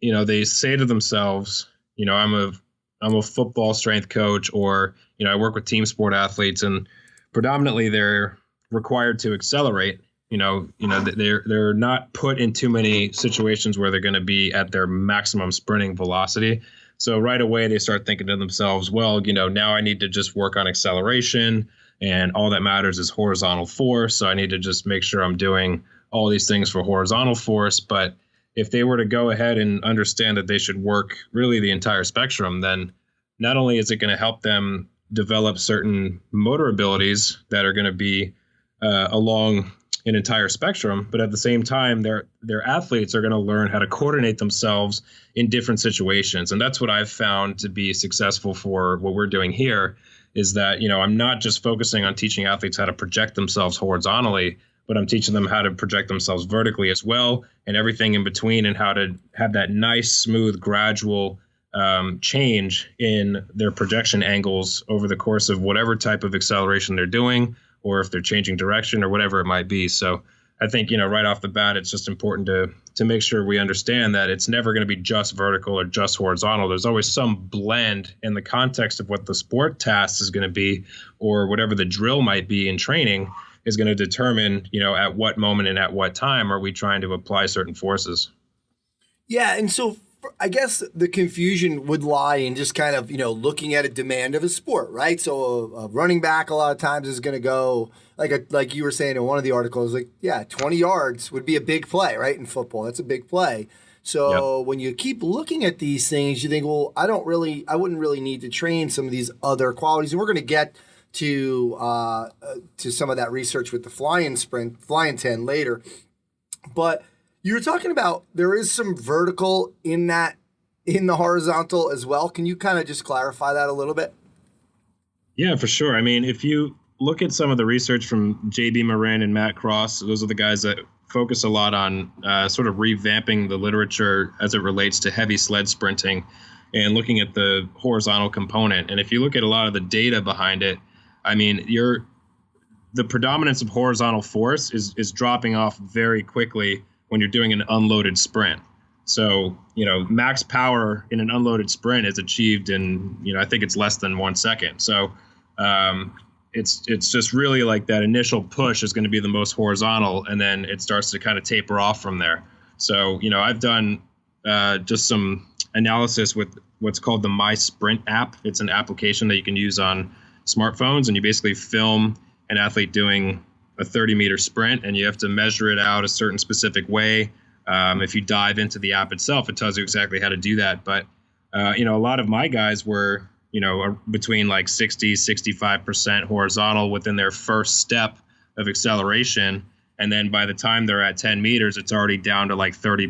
say to themselves, I'm a football strength coach, or, I work with team sport athletes, and predominantly they're required to accelerate. They're not put in too many situations where they're going to be at their maximum sprinting velocity. So right away they start thinking to themselves, well, now I need to just work on acceleration, and all that matters is horizontal force. So I need to just make sure I'm doing all these things for horizontal force. But if they were to go ahead and understand that they should work really the entire spectrum, then not only is it going to help them develop certain motor abilities that are going to be along an entire spectrum, but at the same time, their athletes are going to learn how to coordinate themselves in different situations. And that's what I've found to be successful for what we're doing here, is that, I'm not just focusing on teaching athletes how to project themselves horizontally, but I'm teaching them how to project themselves vertically as well, and everything in between, and how to have that nice, smooth, gradual change in their projection angles over the course of whatever type of acceleration they're doing, or if they're changing direction or whatever it might be. So I think, right off the bat, it's just important to make sure we understand that it's never going to be just vertical or just horizontal. There's always some blend in the context of what the sport task is going to be, or whatever the drill might be in training is going to determine, at what moment and at what time are we trying to apply certain forces. Yeah. And so I guess the confusion would lie in just kind of, looking at a demand of a sport, right? So a running back a lot of times is going to go, like you were saying in one of the articles, 20 yards would be a big play, right? In football, that's a big play. So when you keep looking at these things, you think, well, I wouldn't really need to train some of these other qualities. And we're going to get to some of that research with the fly-in 10 later. But you were talking about there is some vertical in the horizontal as well. Can you kind of just clarify that a little bit? Yeah, for sure. I mean, if you look at some of the research from J.B. Morin and Matt Cross, those are the guys that focus a lot on sort of revamping the literature as it relates to heavy sled sprinting and looking at the horizontal component. And if you look at a lot of the data behind it, I mean, the predominance of horizontal force is dropping off very quickly when you're doing an unloaded sprint. So, max power in an unloaded sprint is achieved in, I think it's less than 1 second. So it's just really like that initial push is going to be the most horizontal, and then it starts to kind of taper off from there. So, I've done just some analysis with what's called the My Sprint app. It's an application that you can use on smartphones, and you basically film an athlete doing a 30-meter sprint, and you have to measure it out a certain specific way. If you dive into the app itself, it tells you exactly how to do that. But, a lot of my guys were, between like 60, 65% horizontal within their first step of acceleration. And then by the time they're at 10 meters, it's already down to like 30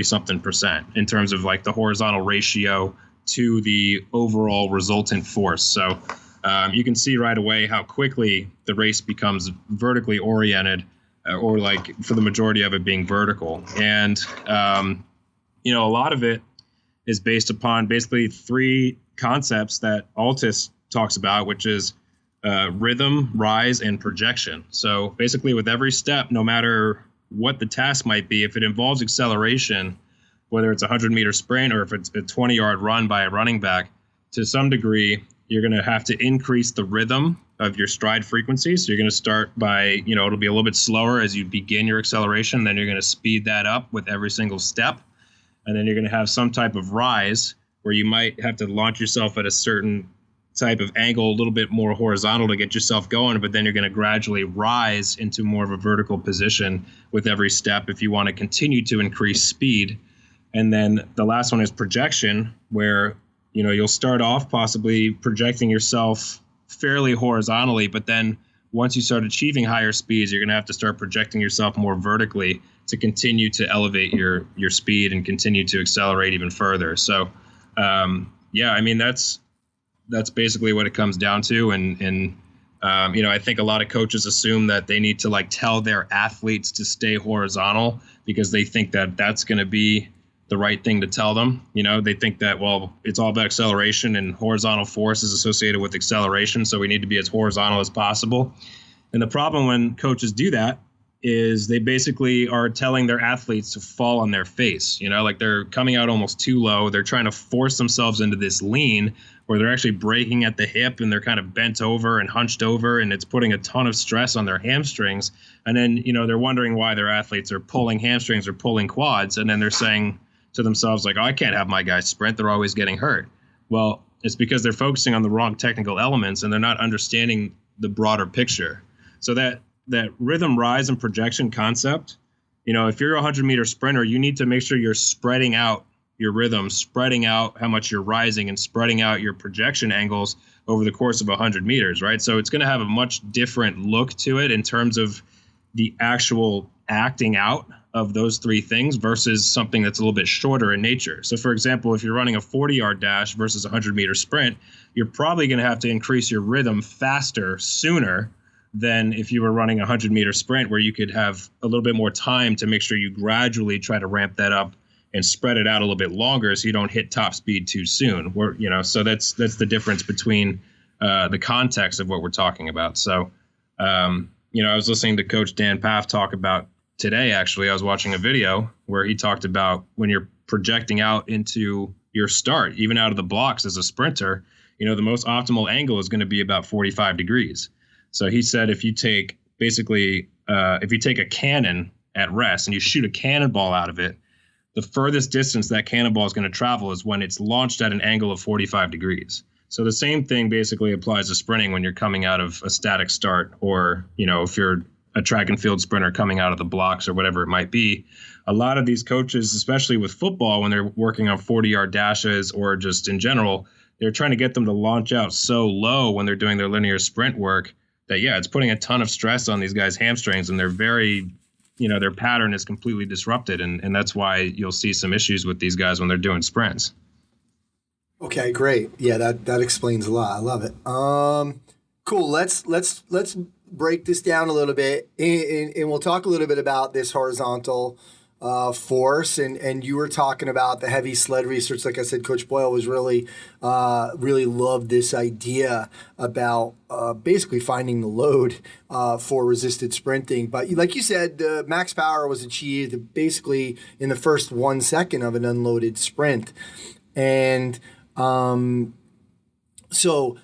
something percent in terms of like the horizontal ratio to the overall resultant force. So you can see right away how quickly the race becomes vertically oriented, or like for the majority of it being vertical. And, a lot of it is based upon basically 3 concepts that Altus talks about, which is rhythm, rise, and projection. So basically with every step, no matter what the task might be, if it involves acceleration, whether it's a 100-meter sprint or if it's a 20-yard run by a running back, to some degree, you're going to have to increase the rhythm of your stride frequency. So you're going to start by, it'll be a little bit slower as you begin your acceleration. Then you're going to speed that up with every single step. And then you're going to have some type of rise where you might have to launch yourself at a certain type of angle, a little bit more horizontal to get yourself going, but then you're going to gradually rise into more of a vertical position with every step if you want to continue to increase speed. And then the last one is projection, where, you'll start off possibly projecting yourself fairly horizontally, but then once you start achieving higher speeds, you're going to have to start projecting yourself more vertically to continue to elevate your speed and continue to accelerate even further. So, that's basically what it comes down to. And I think a lot of coaches assume that they need to like tell their athletes to stay horizontal because they think that that's going to be the right thing to tell them. They think that, well, it's all about acceleration and horizontal force is associated with acceleration. So we need to be as horizontal as possible. And the problem when coaches do that is they basically are telling their athletes to fall on their face, like they're coming out almost too low. They're trying to force themselves into this lean where they're actually breaking at the hip and they're kind of bent over and hunched over, and it's putting a ton of stress on their hamstrings. And then, they're wondering why their athletes are pulling hamstrings or pulling quads. And then they're saying to themselves like, oh, I can't have my guys sprint. They're always getting hurt. Well, it's because they're focusing on the wrong technical elements and they're not understanding the broader picture. So that rhythm, rise, and projection concept, if you're a 100-meter sprinter, you need to make sure you're spreading out your rhythm, spreading out how much you're rising, and spreading out your projection angles over the course of 100 meters, right? So it's going to have a much different look to it in terms of the actual acting out of those 3 things versus something that's a little bit shorter in nature. So, for example, if you're running a 40-yard dash versus a 100-meter sprint, you're probably going to have to increase your rhythm faster, sooner, than if you were running a 100-meter sprint where you could have a little bit more time to make sure you gradually try to ramp that up and spread it out a little bit longer so you don't hit top speed too soon. So that's the difference between the context of what we're talking about. So, I was listening to Coach Dan Paff talk about today, actually. I was watching a video where he talked about when you're projecting out into your start, even out of the blocks as a sprinter, the most optimal angle is going to be about 45 degrees. So he said if you take a cannon at rest and you shoot a cannonball out of it, the furthest distance that cannonball is going to travel is when it's launched at an angle of 45 degrees. So the same thing basically applies to sprinting when you're coming out of a static start, or, if you're a track and field sprinter coming out of the blocks or whatever it might be. A lot of these coaches, especially with football, when they're working on 40-yard dashes or just in general, they're trying to get them to launch out so low when they're doing their linear sprint work that, it's putting a ton of stress on these guys' hamstrings, and they're very, their pattern is completely disrupted. And that's why you'll see some issues with these guys when they're doing sprints. Okay, great. Yeah, that explains a lot. I love it. Cool. Let's break this down a little bit, and we'll talk a little bit about this horizontal force. And you were talking about the heavy sled research. Like I said, Coach Boyle was really loved this idea about basically finding the load for resisted sprinting. But like you said, the max power was achieved basically in the first 1 second of an unloaded sprint. And so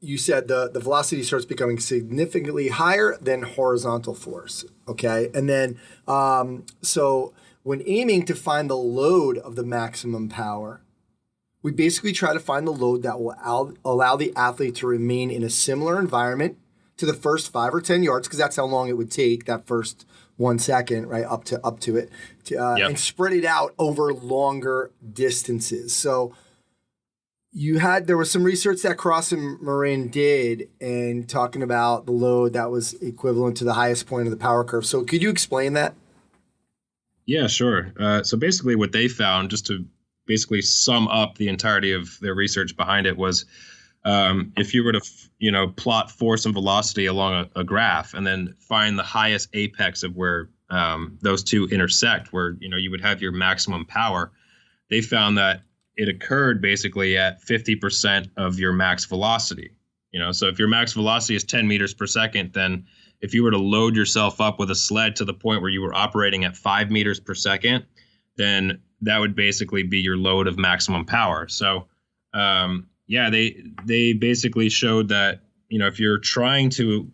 you said the velocity starts becoming significantly higher than horizontal force, okay? And then, so when aiming to find the load of the maximum power, we basically try to find the load that will allow the athlete to remain in a similar environment to the first 5 or 10 yards, because that's how long it would take, that first 1 second, right, up to it, and spread it out over longer distances. So there was some research that Cross and Marin did, and talking about the load that was equivalent to the highest point of the power curve. So could you explain that? Yeah, sure. So basically what they found, just to basically sum up the entirety of their research behind it, was if you were to, plot force and velocity along a graph and then find the highest apex of where those two intersect, where, you would have your maximum power, they found that it occurred basically at 50% of your max velocity. So if your max velocity is 10 meters per second, then if you were to load yourself up with a sled to the point where you were operating at 5 meters per second, then that would basically be your load of maximum power. So, they basically showed that, if you're trying to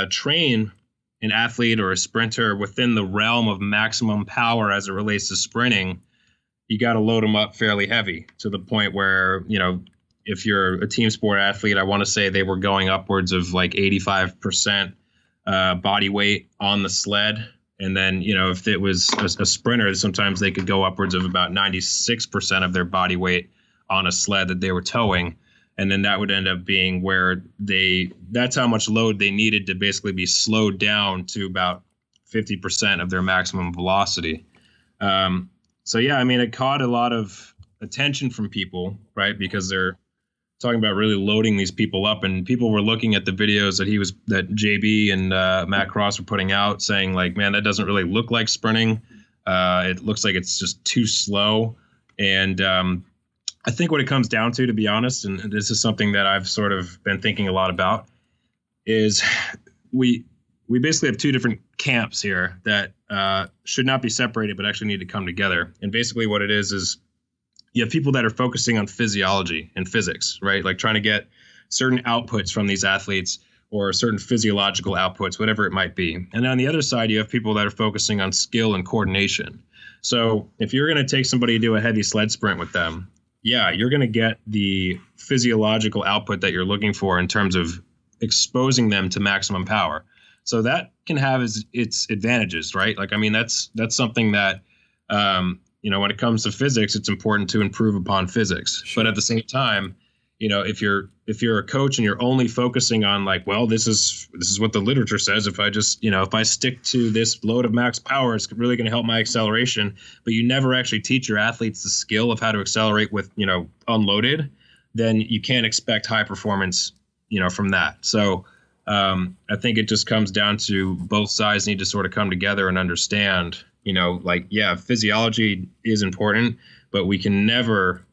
train an athlete or a sprinter within the realm of maximum power as it relates to sprinting, you got to load them up fairly heavy, to the point where, if you're a team sport athlete, I want to say they were going upwards of like 85% body weight on the sled. And then, if it was a sprinter, sometimes they could go upwards of about 96% of their body weight on a sled that they were towing. And then that would end up being where that's how much load they needed to basically be slowed down to about 50% of their maximum velocity. It caught a lot of attention from people, right? Because they're talking about really loading these people up, and people were looking at the videos that JB and Matt Cross were putting out, saying like, man, that doesn't really look like sprinting. It looks like it's just too slow. And I think what it comes down to be honest, and this is something that I've sort of been thinking a lot about, is we basically have two different camps here that should not be separated, but actually need to come together. And basically what it is you have people that are focusing on physiology and physics, right? Like trying to get certain outputs from these athletes, or certain physiological outputs, whatever it might be. And on the other side, you have people that are focusing on skill and coordination. So if you're going to take somebody to do a heavy sled sprint with them, you're going to get the physiological output that you're looking for in terms of exposing them to maximum power. So that can have its advantages, right? Like, I mean, that's something that, when it comes to physics, it's important to improve upon physics. Sure. But at the same time, if you're a coach and you're only focusing on like, well, this is what the literature says. If I just, if I stick to this load of max power, it's really going to help my acceleration. But you never actually teach your athletes the skill of how to accelerate with, unloaded, then you can't expect high performance, from that. So I think it just comes down to both sides need to sort of come together and understand, physiology is important, but we can never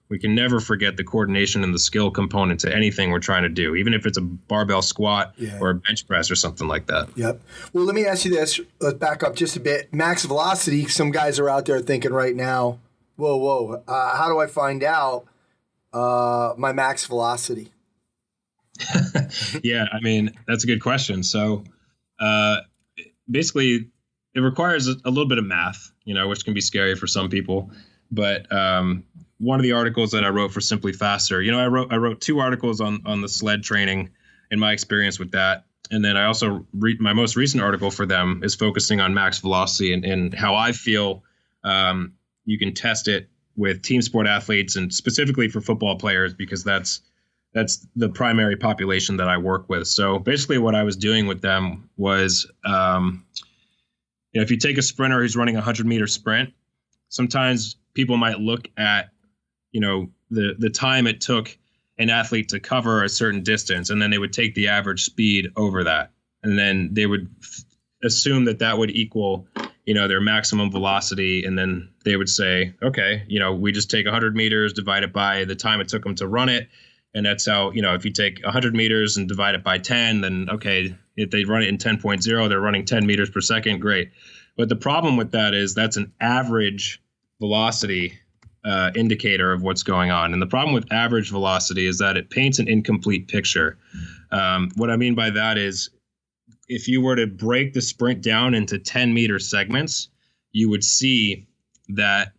forget the coordination and the skill component to anything we're trying to do, even if it's a barbell squat or a bench press or something like that. Yep. Well, let me ask you this. Let's back up just a bit. Max velocity, some guys are out there thinking right now, whoa, how do I find out my max velocity? Yeah, I mean, that's a good question. So basically, it requires a little bit of math, which can be scary for some people. But one of the articles that I wrote for Simply Faster, I wrote 2 articles on the sled training and my experience with that. And then I also read my most recent article for them is focusing on max velocity and how I feel you can test it with team sport athletes and specifically for football players, because that's the primary population that I work with. So basically what I was doing with them was, if you take a sprinter who's running a 100-meter sprint, sometimes people might look at, the time it took an athlete to cover a certain distance, and then they would take the average speed over that. And then they would assume that would equal, their maximum velocity. And then they would say, okay, we just take 100 meters, divide it by the time it took them to run it. And that's how, if you take 100 meters and divide it by 10, then, okay, if they run it in 10.0, they're running 10 meters per second. Great. But the problem with that is that's an average velocity indicator of what's going on. And the problem with average velocity is that it paints an incomplete picture. What I mean by that is if you were to break the sprint down into 10-meter segments, you would see that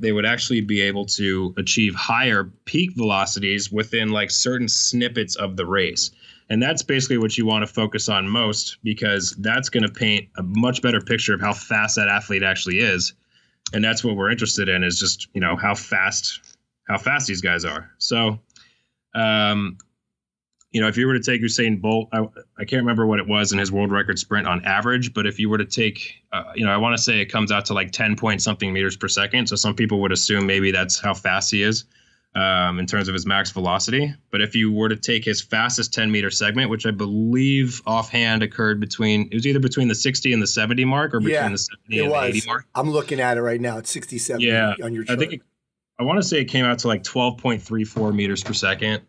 they would actually be able to achieve higher peak velocities within like certain snippets of the race. And that's basically what you want to focus on most, because that's going to paint a much better picture of how fast that athlete actually is. And that's what we're interested in, is just, how fast these guys are. So, if you were to take Usain Bolt, I can't remember what it was in his world record sprint on average, but if you were to take, I want to say it comes out to like 10 point something meters per second. So some people would assume maybe that's how fast he is in terms of his max velocity. But if you were to take his fastest 10-meter segment, which I believe offhand occurred it was either between the 60 and the 70 mark or between the 70 and the 80 mark. I'm looking at it right now. It's 67 on your chart. I want to say it came out to like 12.34 meters per second,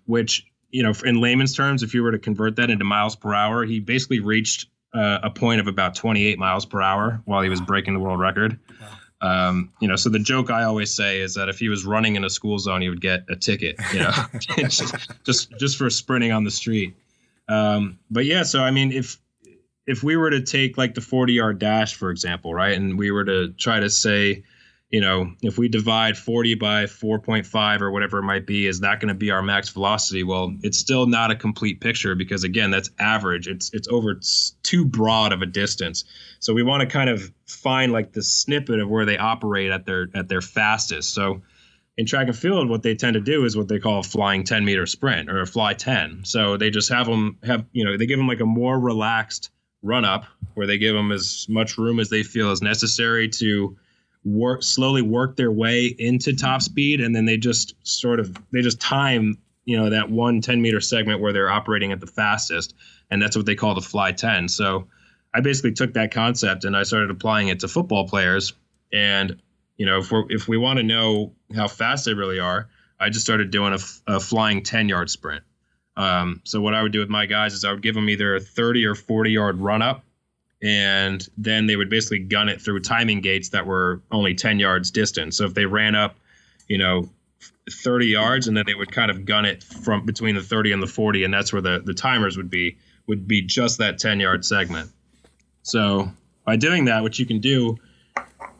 which, in layman's terms, if you were to convert that into miles per hour, he basically reached a point of about 28 miles per hour while he was breaking the world record. So the joke I always say is that if he was running in a school zone, he would get a ticket, just for sprinting on the street. But yeah, so I mean, if we were to take like the 40-yard dash, for example, right, and we were to try to say, if we divide 40 by 4.5 or whatever it might be, is that going to be our max velocity? Well, it's still not a complete picture, because again, that's average. It's over too broad of a distance. So we want to kind of find like the snippet of where they operate at their fastest. So in track and field, what they tend to do is what they call a flying 10-meter sprint, or a fly 10. So they just they give them like a more relaxed run up, where they give them as much room as they feel is necessary to slowly work their way into top speed, and then they just time that 10-meter segment where they're operating at the fastest, and that's what they call the fly 10. So I basically took that concept and I started applying it to football players. And if we want to know how fast they really are, I just started doing a flying 10-yard sprint. So what I would do with my guys is I would give them either a 30 or 40-yard run up, and then they would basically gun it through timing gates that were only 10 yards distant. So if they ran up, 30 yards, and then they would kind of gun it from between the 30 and the 40, and that's where the timers would be just that 10-yard segment. So by doing that, what you can do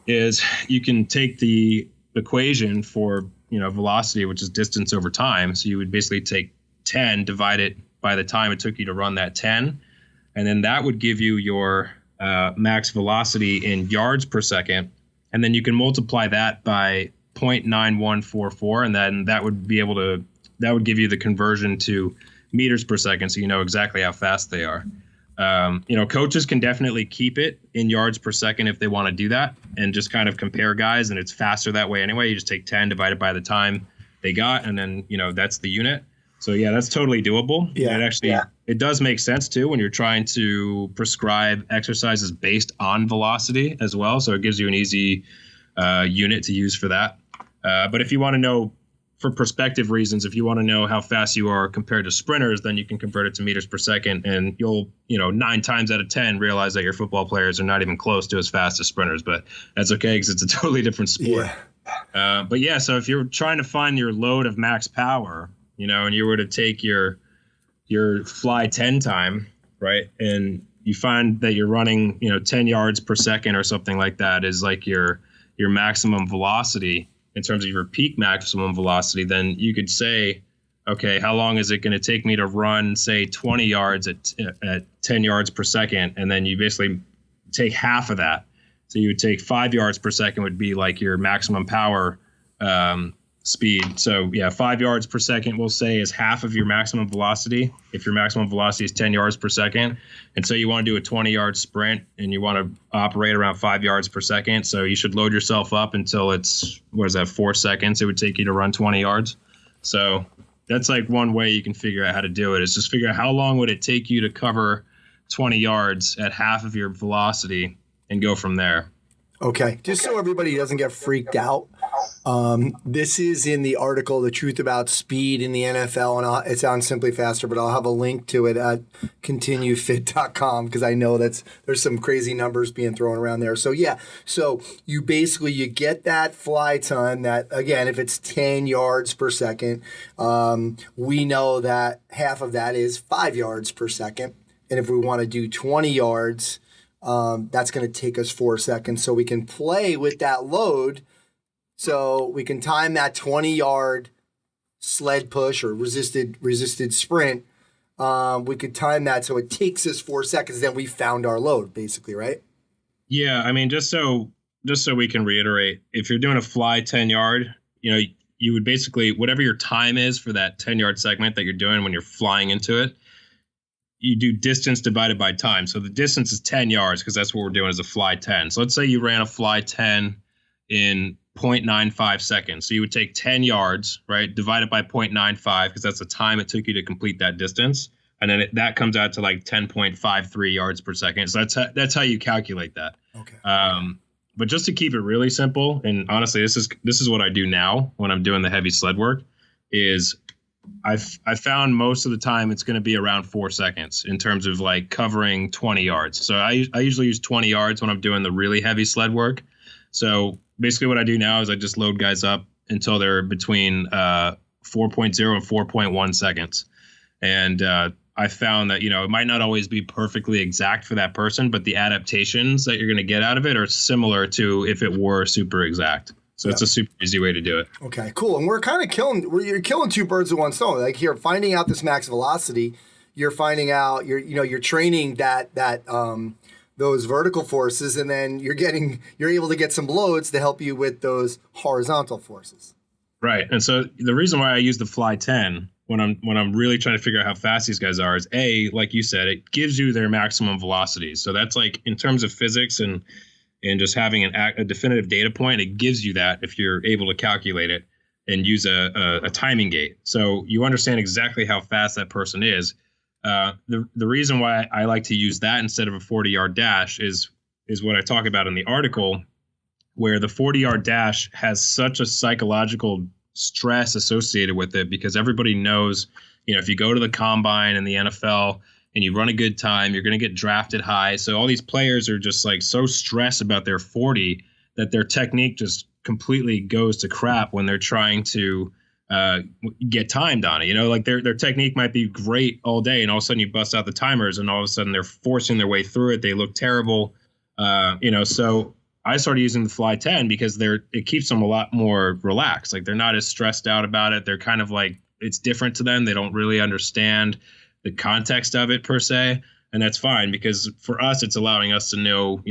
is you can take the equation for, velocity, which is distance over time. So you would basically take 10, divide it by the time it took you to run that 10, and then that would give you your max velocity in yards per second. And then you can multiply that by 0.9144, and then that would give you the conversion to meters per second, so you know exactly how fast they are. Coaches can definitely keep it in yards per second if they want to do that, and just kind of compare guys, and it's faster that way anyway. You just take 10 divided by the time they got, and then that's the unit. So yeah, that's totally doable. Yeah, it does make sense too when you're trying to prescribe exercises based on velocity as well. So it gives you an easy unit to use for that. But if you want to know, for perspective reasons, if you want to know how fast you are compared to sprinters, then you can convert it to meters per second, and you'll 9 times out of 10 realize that your football players are not even close to as fast as sprinters. But that's okay, because it's a totally different sport. But yeah, so if you're trying to find your load of max power, and you were to take your fly 10 time, right, and you find that you're running 10 yards per second or something like that is like your maximum velocity in terms of your peak maximum velocity, then you could say okay, how long is it going to take me to run, say, 20 yards at 10 yards per second? And then you basically take half of that. So you would take 5 yards per second would be like your maximum power speed. So yeah, 5 yards per second, we'll say, is half of your maximum velocity if your maximum velocity is 10 yards per second. And so you want to do a 20-yard sprint and you want to operate around 5 yards per second. So you should load yourself up until it's, 4 seconds it would take you to run 20 yards. So that's like one way you can figure out how to do it, is just figure out how long would it take you to cover 20 yards at half of your velocity and go from there. Okay, just so everybody doesn't get freaked out, this is in the article, The Truth About Speed in the NFL, and it sounds simply faster, but I'll have a link to it at continuefit.com because I know there's some crazy numbers being thrown around there. So yeah, so you get that fly time that, again, if it's 10 yards per second, we know that half of that is 5 yards per second. And if we want to do 20 yards, that's going to take us 4 seconds. So we can play with that load. So we can time that 20-yard sled push or resisted sprint. We could time that so it takes us 4 seconds. Then we found our load, basically, right? Yeah, I mean, just so we can reiterate, if you're doing a fly 10-yard, you would basically, whatever your time is for that 10-yard segment that you're doing when you're flying into it, you do distance divided by time. So the distance is 10 yards because that's what we're doing is a fly 10. So let's say you ran a fly 10 in 0.95 seconds. So you would take 10 yards, right, divided by 0.95 because that's the time it took you to complete that distance. And then that comes out to like 10.53 yards per second. So that's how you calculate that. Okay. But just to keep it really simple, and honestly, this is what I do now when I'm doing the heavy sled work, is I found most of the time it's going to be around 4 seconds in terms of like covering 20 yards. So I usually use 20 yards when I'm doing the really heavy sled work. So basically what I do now is I just load guys up until they're between 4.0 and 4.1 seconds. And I found that, it might not always be perfectly exact for that person, but the adaptations that you're going to get out of it are similar to if it were super exact. So it's a super easy way to do it. Okay, cool. And we're kind of you're killing two birds with one stone. Like here, finding out this max velocity, you're finding out, you're training that those vertical forces, and then you're able to get some loads to help you with those horizontal forces. Right. And so the reason why I use the fly 10 when I'm really trying to figure out how fast these guys are is like you said, it gives you their maximum velocity. So that's like in terms of physics and just having a definitive data point, it gives you that if you're able to calculate it and use a timing gate. So you understand exactly how fast that person is. The reason why I like to use that instead of a 40-yard dash is what I talk about in the article, where the 40-yard dash has such a psychological stress associated with it because everybody knows, if you go to the combine in the NFL and you run a good time, you're going to get drafted high. So all these players are just like so stressed about their 40 that their technique just completely goes to crap when they're trying to get timed on it. Like their technique might be great all day, and all of a sudden you bust out the timers and all of a sudden they're forcing their way through it. They look terrible. So I started using the fly 10 because it keeps them a lot more relaxed. Like they're not as stressed out about it. They're kind of like, it's different to them. They don't really understand the context of it per se. And that's fine because for us, it's allowing us to know,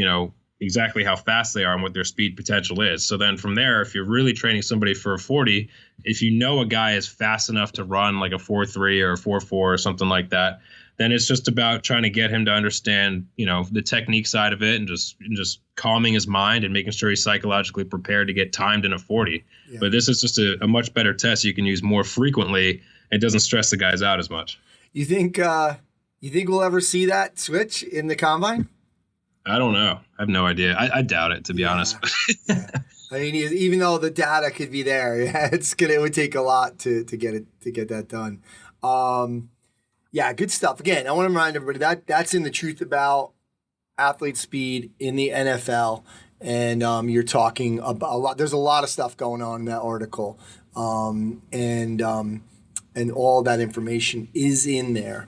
exactly how fast they are and what their speed potential is. So then from there, if you're really training somebody for a 40, if you know a guy is fast enough to run like a 4.3 or a 4.4 or something like that, then it's just about trying to get him to understand, the technique side of it and just calming his mind and making sure he's psychologically prepared to get timed in a 40. Yeah. But this is just a much better test you can use more frequently. It doesn't stress the guys out as much. You think we'll ever see that switch in the combine? I don't know. I have no idea. I doubt it, to be honest. Yeah. I mean, even though the data could be there, it would take a lot to get that done. Yeah, good stuff. Again, I want to remind everybody that's in The Truth About Athlete Speed in the NFL, and you're talking about a lot. There's a lot of stuff going on in that article, and all that information is in there.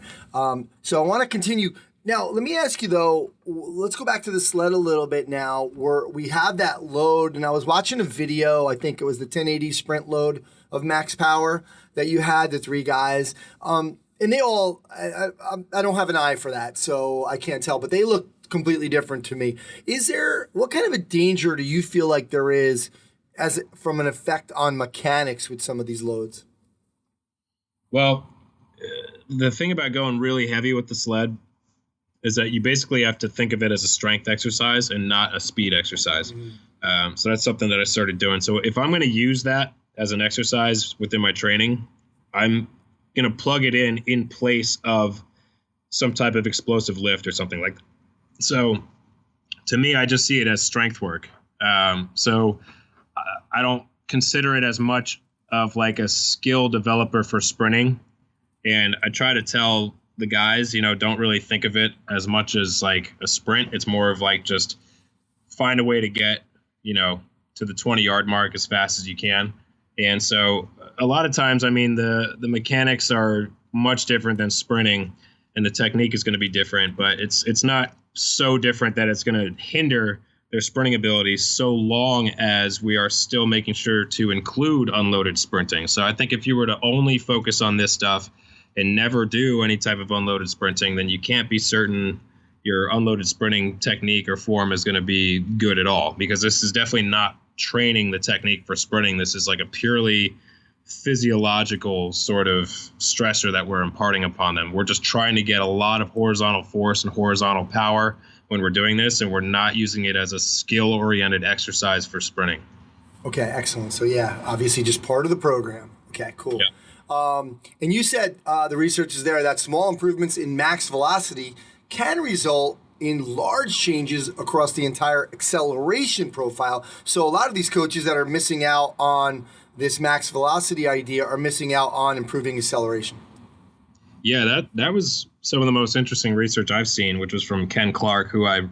So I want to continue. Now, let me ask you, though, let's go back to the sled a little bit now. We have that load, and I was watching a video, I think it was the 1080 sprint load of max power that you had, the 3 guys. And they all, I don't have an eye for that, so I can't tell, but they look completely different to me. What kind of a danger do you feel like there is from an effect on mechanics with some of these loads? Well, the thing about going really heavy with the sled is that you basically have to think of it as a strength exercise and not a speed exercise. So that's something that I started doing. So if I'm going to use that as an exercise within my training, I'm going to plug it in place of some type of explosive lift or something like that. So to me, I just see it as strength work. So I don't consider it as much of like a skill developer for sprinting. And I try to tell the guys, don't really think of it as much as like a sprint. It's more of like just find a way to get, to the 20-yard mark as fast as you can. And so a lot of times, the mechanics are much different than sprinting, and the technique is going to be different, but it's not so different that it's going to hinder their sprinting ability so long as we are still making sure to include unloaded sprinting. So I think if you were to only focus on this stuff and never do any type of unloaded sprinting, then you can't be certain your unloaded sprinting technique or form is going to be good at all, because this is definitely not training the technique for sprinting. This is like a purely physiological sort of stressor that we're imparting upon them. We're just trying to get a lot of horizontal force and horizontal power when we're doing this, and we're not using it as a skill-oriented exercise for sprinting. Okay, excellent. So yeah, obviously just part of the program. Okay, cool. Yeah. And you said the research is there that small improvements in max velocity can result in large changes across the entire acceleration profile. So a lot of these coaches that are missing out on this max velocity idea are missing out on improving acceleration. Yeah, that was some of the most interesting research I've seen, which was from Ken Clark, who I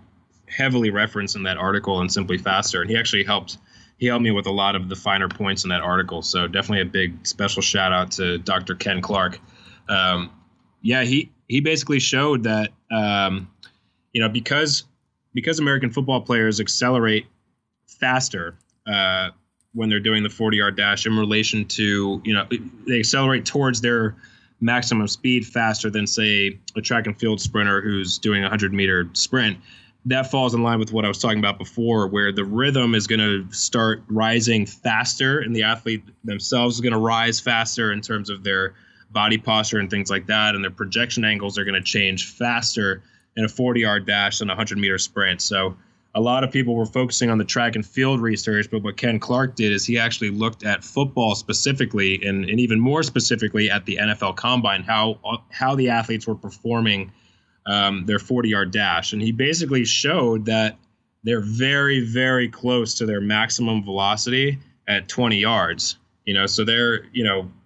heavily referenced in that article in Simply Faster. And he actually helped me with a lot of the finer points in that article. So definitely a big special shout out to Dr. Ken Clark. He basically showed that, because American football players accelerate faster, when they're doing the 40-yard dash in relation to, they accelerate towards their maximum speed faster than, say, a track and field sprinter who's doing a 100-meter sprint. That falls in line with what I was talking about before, where the rhythm is going to start rising faster and the athlete themselves is going to rise faster in terms of their body posture and things like that. And their projection angles are going to change faster in a 40-yard dash than a 100-meter sprint. So a lot of people were focusing on the track and field research, but what Ken Clark did is he actually looked at football specifically and even more specifically at the NFL Combine, how the athletes were performing their 40-yard dash. And he basically showed that they're very, very close to their maximum velocity at 20 yards. So they're,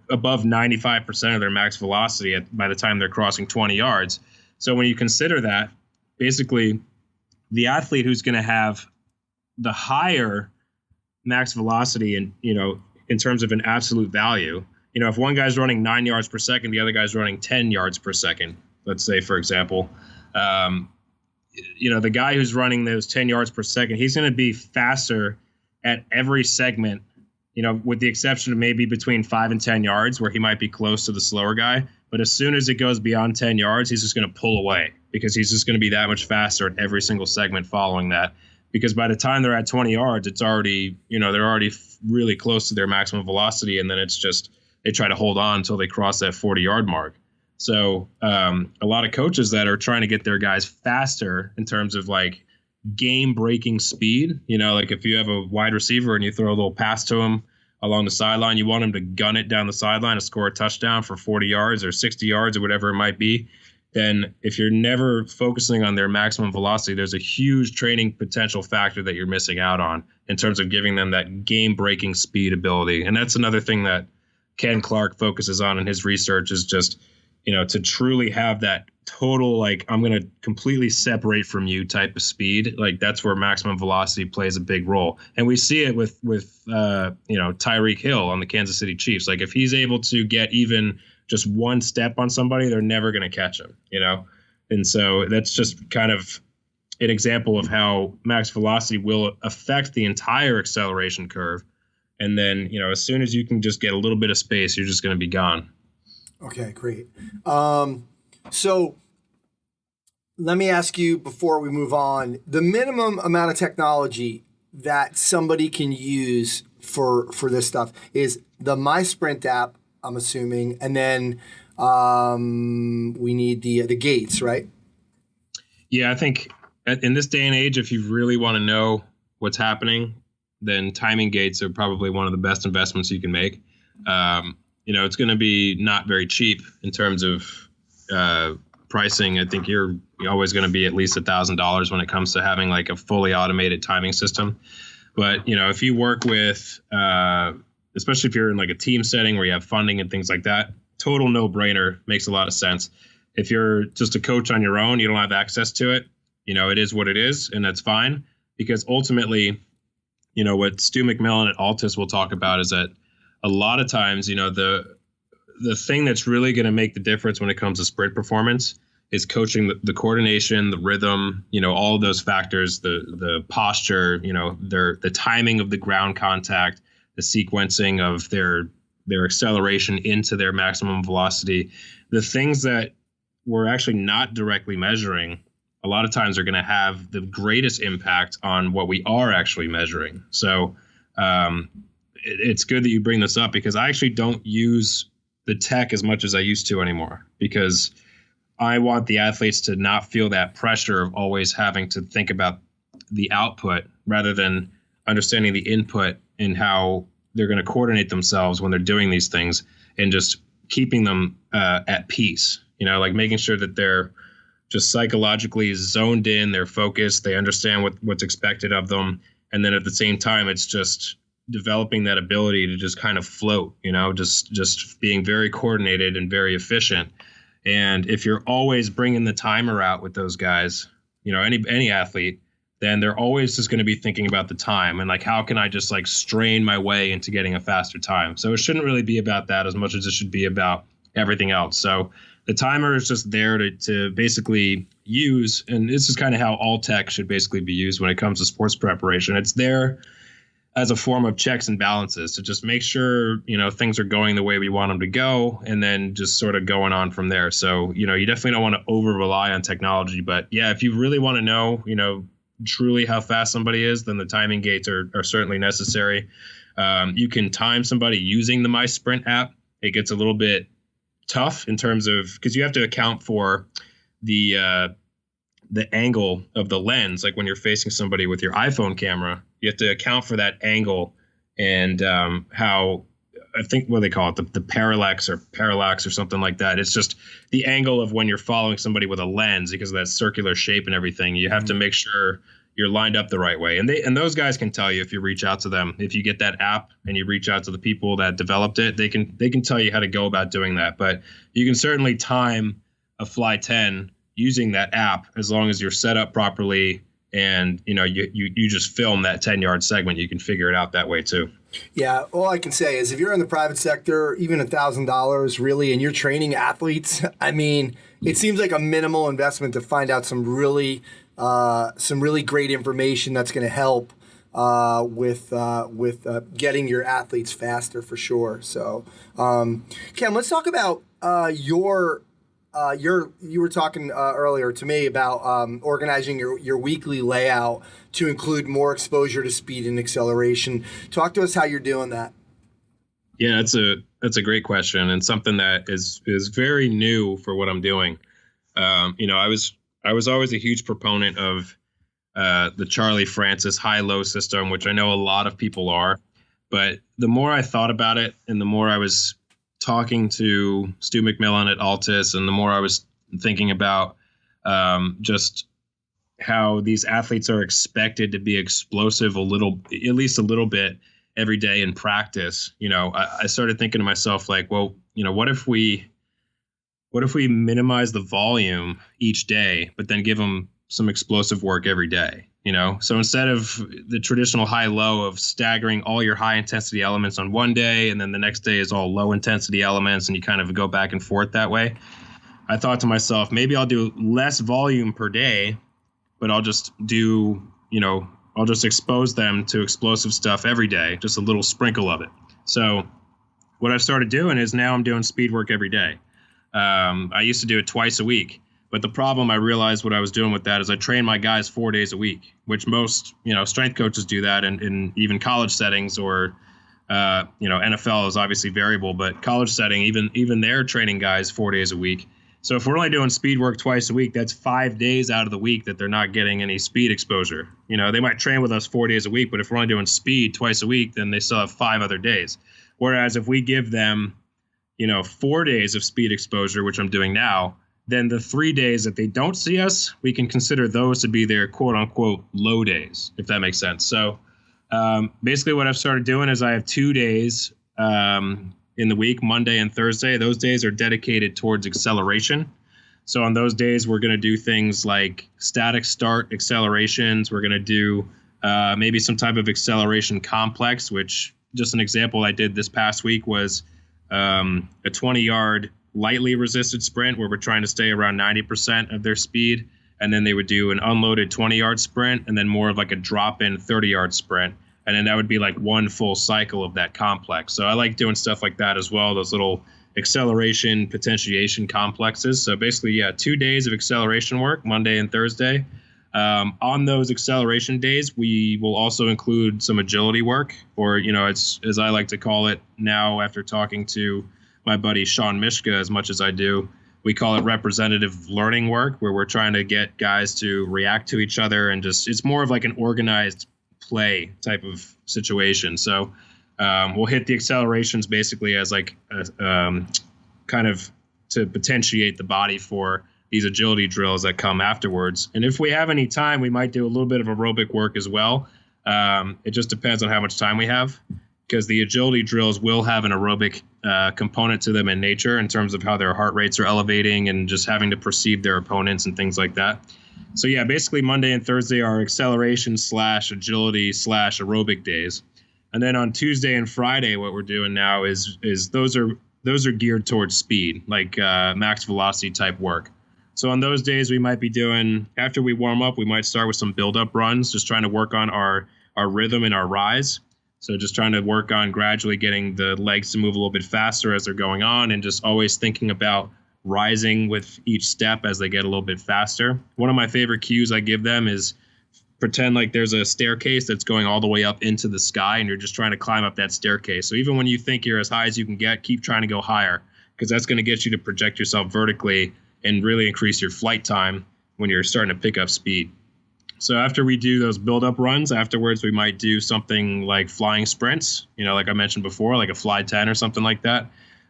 above 95% of their max velocity by the time they're crossing 20 yards. So when you consider that, basically the athlete who's going to have the higher max velocity and, in terms of an absolute value, if one guy's running 9 yards per second, the other guy's running 10 yards per second, let's say, for example, the guy who's running those 10 yards per second, he's going to be faster at every segment, with the exception of maybe between 5 and 10 yards where he might be close to the slower guy. But as soon as it goes beyond 10 yards, he's just going to pull away because he's just going to be that much faster at every single segment following that. Because by the time they're at 20 yards, it's already, they're already really close to their maximum velocity. And then it's just, they try to hold on until they cross that 40-yard mark. So a lot of coaches that are trying to get their guys faster in terms of like game-breaking speed, like if you have a wide receiver and you throw a little pass to him along the sideline, you want him to gun it down the sideline to score a touchdown for 40 yards or 60 yards or whatever it might be, then if you're never focusing on their maximum velocity, there's a huge training potential factor that you're missing out on in terms of giving them that game-breaking speed ability. And that's another thing that Ken Clark focuses on in his research is just, to truly have that total, like, I'm going to completely separate from you type of speed. Like, that's where maximum velocity plays a big role. And we see it with Tyreek Hill on the Kansas City Chiefs. Like, if he's able to get even just one step on somebody, they're never going to catch him, And so that's just kind of an example of how max velocity will affect the entire acceleration curve. And then, as soon as you can just get a little bit of space, you're just going to be gone. Okay, great. So let me ask you before we move on, the minimum amount of technology that somebody can use for this stuff is the MySprint app, I'm assuming, and then we need the gates, right? Yeah, I think in this day and age, if you really want to know what's happening, then timing gates are probably one of the best investments you can make. It's going to be not very cheap in terms of pricing. I think you're always going to be at least $1,000 when it comes to having like a fully automated timing system. But, if you work with, especially if you're in like a team setting where you have funding and things like that, total no-brainer, makes a lot of sense. If you're just a coach on your own, you don't have access to it, it is what it is, and that's fine. Because ultimately, what Stu McMillan at Altus will talk about is that a lot of times, the thing that's really going to make the difference when it comes to sprint performance is coaching the coordination, the rhythm, all of those factors, the posture, the timing of the ground contact, the sequencing of their acceleration into their maximum velocity. The things that we're actually not directly measuring a lot of times are going to have the greatest impact on what we are actually measuring. So it's good that you bring this up, because I actually don't use the tech as much as I used to anymore, because I want the athletes to not feel that pressure of always having to think about the output rather than understanding the input and how they're going to coordinate themselves when they're doing these things, and just keeping them at peace, like making sure that they're just psychologically zoned in, they're focused, they understand what's expected of them. And then at the same time, it's just developing that ability to just kind of float, just being very coordinated and very efficient. And if you're always bringing the timer out with those guys, any athlete, then they're always just going to be thinking about the time and like, how can I just like strain my way into getting a faster time? So it shouldn't really be about that as much as it should be about everything else. So the timer is just there to basically use, and this is kind of how all tech should basically be used when it comes to sports preparation. It's there as a form of checks and balances to just make sure, things are going the way we want them to go, and then just sort of going on from there. So, you definitely don't want to over rely on technology, but yeah, if you really want to know, truly how fast somebody is, then the timing gates are certainly necessary. You can time somebody using the MySprint app. It gets a little bit tough in terms of, because you have to account for the angle of the lens. Like when you're facing somebody with your iPhone camera, you have to account for that angle and how, I think what they call it, the parallax or something like that. It's just the angle of when you're following somebody with a lens, because of that circular shape and everything. You have to make sure you're lined up the right way. And those guys can tell you if you reach out to them. If you get that app and you reach out to the people that developed it, they can tell you how to go about doing that. But you can certainly time a Fly 10 using that app as long as you're set up properly and you just film that 10-yard segment. You can figure it out that way too. Yeah, all I can say is if you're in the private sector, even $1,000 really, and you're training athletes, I mean, it seems like a minimal investment to find out some really great information that's going to help with getting your athletes faster for sure. So, Ken, let's talk about you were talking earlier to me about organizing your weekly layout to include more exposure to speed and acceleration. Talk to us how you're doing that. Yeah, that's a great question, and something that is very new for what I'm doing. I was always a huge proponent of the Charlie Francis high-low system, which I know a lot of people are. But the more I thought about it, and the more I was talking to Stu McMillan at Altus, and the more I was thinking about just how these athletes are expected to be explosive at least a little bit every day in practice, I started thinking to myself, like, well, what if we minimize the volume each day, but then give them some explosive work every day? So instead of the traditional high-low of staggering all your high-intensity elements on one day, and then the next day is all low-intensity elements, and you kind of go back and forth that way, I thought to myself, maybe I'll do less volume per day, but I'll just do, I'll just expose them to explosive stuff every day, just a little sprinkle of it. So what I've started doing is now I'm doing speed work every day. I used to do it twice a week, but the problem I realized what I was doing with that is I train my guys 4 days a week, which most, strength coaches do that in even college settings, or, NFL is obviously variable, but college setting, even they're training guys 4 days a week. So if we're only doing speed work twice a week, that's 5 days out of the week that they're not getting any speed exposure. They might train with us 4 days a week, but if we're only doing speed twice a week, then they still have 5 other days. Whereas if we give them, 4 days of speed exposure, which I'm doing now, then the 3 days that they don't see us, we can consider those to be their quote unquote low days, if that makes sense. So basically what I've started doing is I have 2 days in the week, Monday and Thursday. Those days are dedicated towards acceleration. So on those days, we're going to do things like static start accelerations. We're going to do maybe some type of acceleration complex, which just an example I did this past week was a 20-yard lightly resisted sprint where we're trying to stay around 90% of their speed. And then they would do an unloaded 20-yard sprint and then more of like a drop-in 30-yard sprint. And then that would be like one full cycle of that complex. So I like doing stuff like that as well, those little acceleration potentiation complexes. So basically, 2 days of acceleration work, Monday and Thursday. On those acceleration days, we will also include some agility work, or, it's, as I like to call it now after talking to my buddy Sean Mishka as much as I do, we call it representative learning work, where we're trying to get guys to react to each other and it's more of like an organized play type of situation. So we'll hit the accelerations basically as like kind of to potentiate the body for these agility drills that come afterwards. And if we have any time, we might do a little bit of aerobic work as well. It just depends on how much time we have, because the agility drills will have an aerobic component to them in nature in terms of how their heart rates are elevating and just having to perceive their opponents and things like that. So basically Monday and Thursday are acceleration / agility / aerobic days. And then on Tuesday and Friday, what we're doing now is those are geared towards speed, like max velocity type work. So on those days, we might be doing, after we warm up, we might start with some build-up runs, just trying to work on our rhythm and our rise. So just trying to work on gradually getting the legs to move a little bit faster as they're going on, and just always thinking about rising with each step as they get a little bit faster. One of my favorite cues I give them is pretend like there's a staircase that's going all the way up into the sky, and you're just trying to climb up that staircase. So even when you think you're as high as you can get, keep trying to go higher, because that's going to get you to project yourself vertically and really increase your flight time when you're starting to pick up speed. So after we do those build-up runs, afterwards we might do something like flying sprints, like I mentioned before, like a fly 10 or something like that.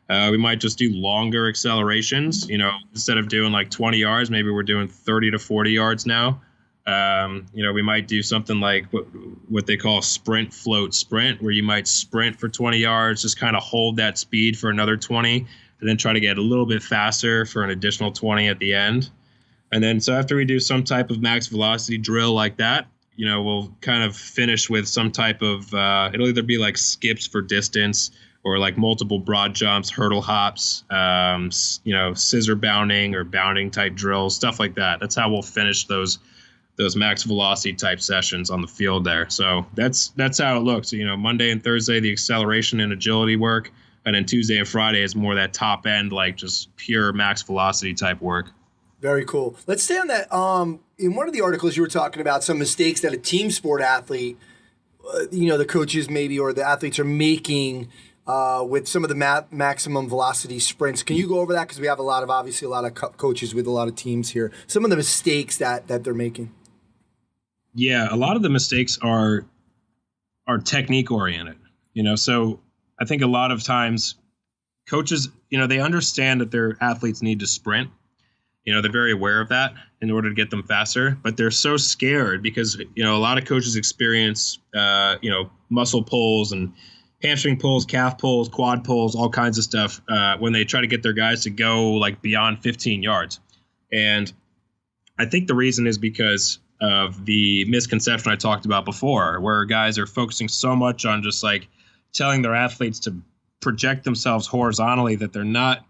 We might just do longer accelerations, instead of doing like 20 yards, maybe we're doing 30 to 40 yards now. We might do something like what they call sprint, float, sprint, where you might sprint for 20 yards, just kind of hold that speed for another 20, and then try to get a little bit faster for an additional 20 at the end. And then so after we do some type of max velocity drill like that, we'll kind of finish with some type of, it'll either be like skips for distance or like multiple broad jumps, hurdle hops, scissor bounding or bounding type drills, stuff like that. That's how we'll finish those max velocity type sessions on the field there. So that's how it looks. Monday and Thursday, the acceleration and agility work. And then Tuesday and Friday is more that top end, like just pure max velocity type work. Very cool. Let's stay on that. In one of the articles, you were talking about some mistakes that a team sport athlete, the coaches maybe or the athletes are making with some of the maximum velocity sprints. Can you go over that? Because we have a lot of coaches with a lot of teams here. Some of the mistakes that they're making. Yeah, a lot of the mistakes are technique oriented. So I think a lot of times coaches, they understand that their athletes need to sprint. They're very aware of that in order to get them faster, but they're so scared because, a lot of coaches experience, muscle pulls and hamstring pulls, calf pulls, quad pulls, all kinds of stuff when they try to get their guys to go like beyond 15 yards. And I think the reason is because of the misconception I talked about before, where guys are focusing so much on just like telling their athletes to project themselves horizontally that they're not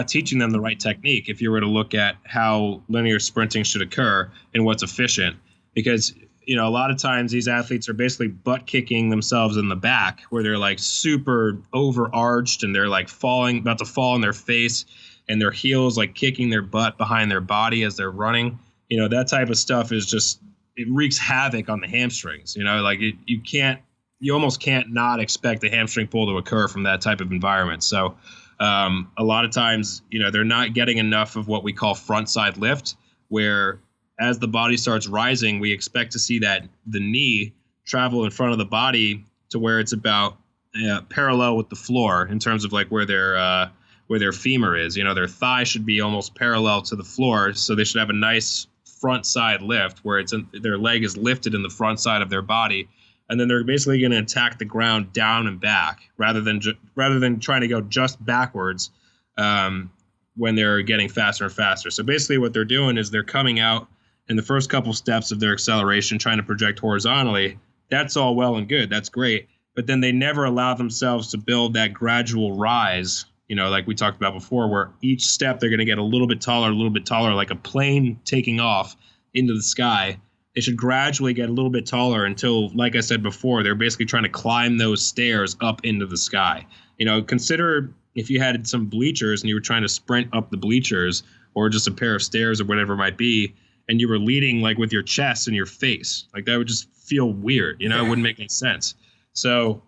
teaching them the right technique. If you were to look at how linear sprinting should occur and what's efficient, because a lot of times these athletes are basically butt kicking themselves in the back, where they're like super overarched and they're like about to fall on their face, and their heels like kicking their butt behind their body as they're running. That type of stuff is just, it wreaks havoc on the hamstrings. Like you almost can't not expect a hamstring pull to occur from that type of environment. So a lot of times, they're not getting enough of what we call front side lift, where as the body starts rising, we expect to see that the knee travel in front of the body to where it's about parallel with the floor in terms of like where their femur is. Their thigh should be almost parallel to the floor, so they should have a nice front side lift where their leg is lifted in the front side of their body, and then they're basically going to attack the ground down and back rather than trying to go just backwards when they're getting faster and faster. So basically what they're doing is they're coming out in the first couple steps of their acceleration, trying to project horizontally. That's all well and good. That's great. But then they never allow themselves to build that gradual rise, like we talked about before, where each step they're going to get a little bit taller, like a plane taking off into the sky. They should gradually get a little bit taller until, like I said before, they're basically trying to climb those stairs up into the sky. Consider if you had some bleachers and you were trying to sprint up the bleachers, or just a pair of stairs or whatever it might be, and you were leading like with your chest and your face. Like that would just feel weird, it wouldn't make any sense. So